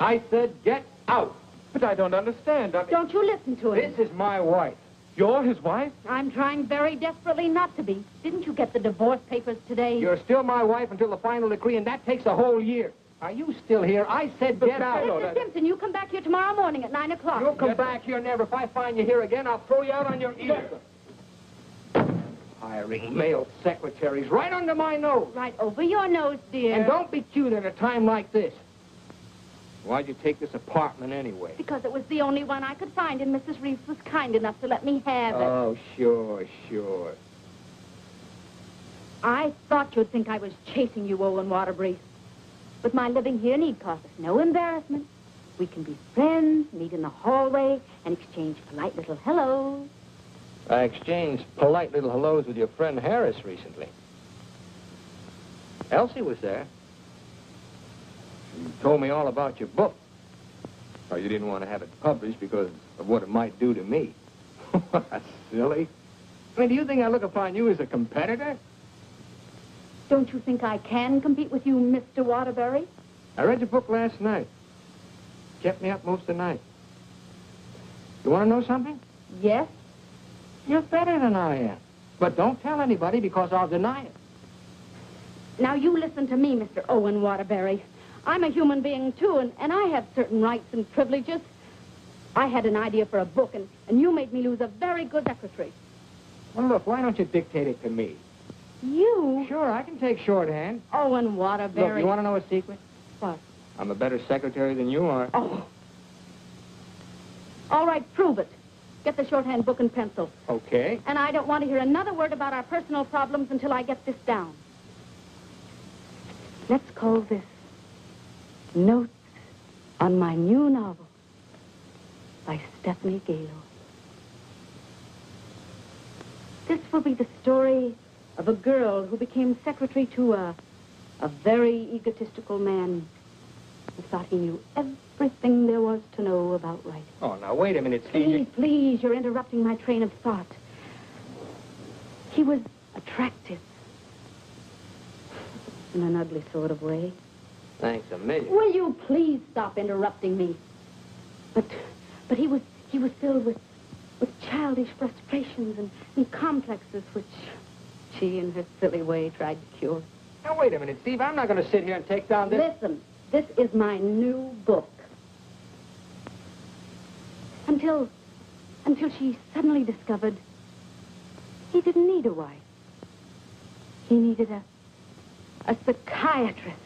I said get out. But I don't understand. Don't you listen to him. This is my wife. You're his wife? I'm trying very desperately not to be. Didn't you get the divorce papers today? You're still my wife until the final decree, and that takes a whole year. Are you still here? I said get out. Mr. Simpson, you come back here tomorrow morning at 9 o'clock. You'll come back here never. If I find you here again, I'll throw you out on your ear. Hiring male secretaries right under my nose. Right over your nose, dear. And don't be cute at a time like this. Why'd you take this apartment anyway? Because it was the only one I could find, and Mrs. Reeves was kind enough to let me have it. Oh, sure, sure. I thought you'd think I was chasing you, Owen Waterbury. But my living here need cause us no embarrassment. We can be friends, meet in the hallway, and exchange polite little hellos. I exchanged polite little hellos with your friend Harris recently. Elsie was there. You told me all about your book. Oh, you didn't want to have it published because of what it might do to me. That's silly. I mean, do you think I look upon you as a competitor? Don't you think I can compete with you, Mr. Waterbury? I read your book last night. Kept me up most of the night. You want to know something? Yes. You're better than I am. But don't tell anybody because I'll deny it. Now, you listen to me, Mr. Owen Waterbury. I'm a human being, too, and I have certain rights and privileges. I had an idea for a book, and you made me lose a very good secretary. Well, look, why don't you dictate it to me? You? Sure, I can take shorthand. Owen Waterbury. Look, you want to know a secret? What? I'm a better secretary than you are. Oh. All right, prove it. Get the shorthand book and pencil. Okay. And I don't want to hear another word about our personal problems until I get this down. Let's call this Notes on My New Novel by Stephanie Gaylord. This will be the story of a girl who became secretary to a very egotistical man who thought he knew everything there was to know about writing. Oh, now, wait a minute, Steve. Please, you're interrupting my train of thought. He was attractive in an ugly sort of way. Thanks a million. Will you please stop interrupting me? But he was filled with childish frustrations and complexes which She, in her silly way, tried to cure. Now, wait a minute, Steve. I'm not going to sit here and take down this... Listen, this is my new book. Until she suddenly discovered he didn't need a wife. He needed a psychiatrist.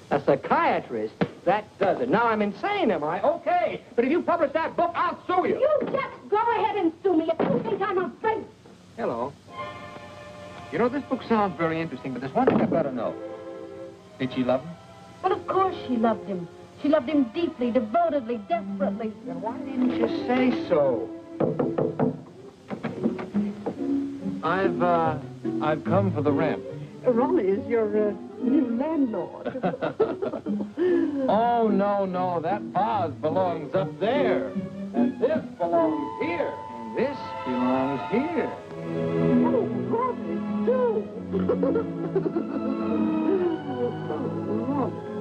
A psychiatrist? That does it. Now I'm insane, am I? Okay. But if you publish that book, I'll sue you. You just go ahead and sue me if you think I'm afraid. Hello. You know, this book sounds very interesting, but there's one thing I better know. Did she love him? Well, of course she loved him. She loved him deeply, devotedly, desperately. Then why didn't you say so? I've come for the rent. Ronnie is your new landlord. Oh, no. That vase belongs up there. And this belongs here. And this belongs here. Oh, Ronnie, do. Ronnie.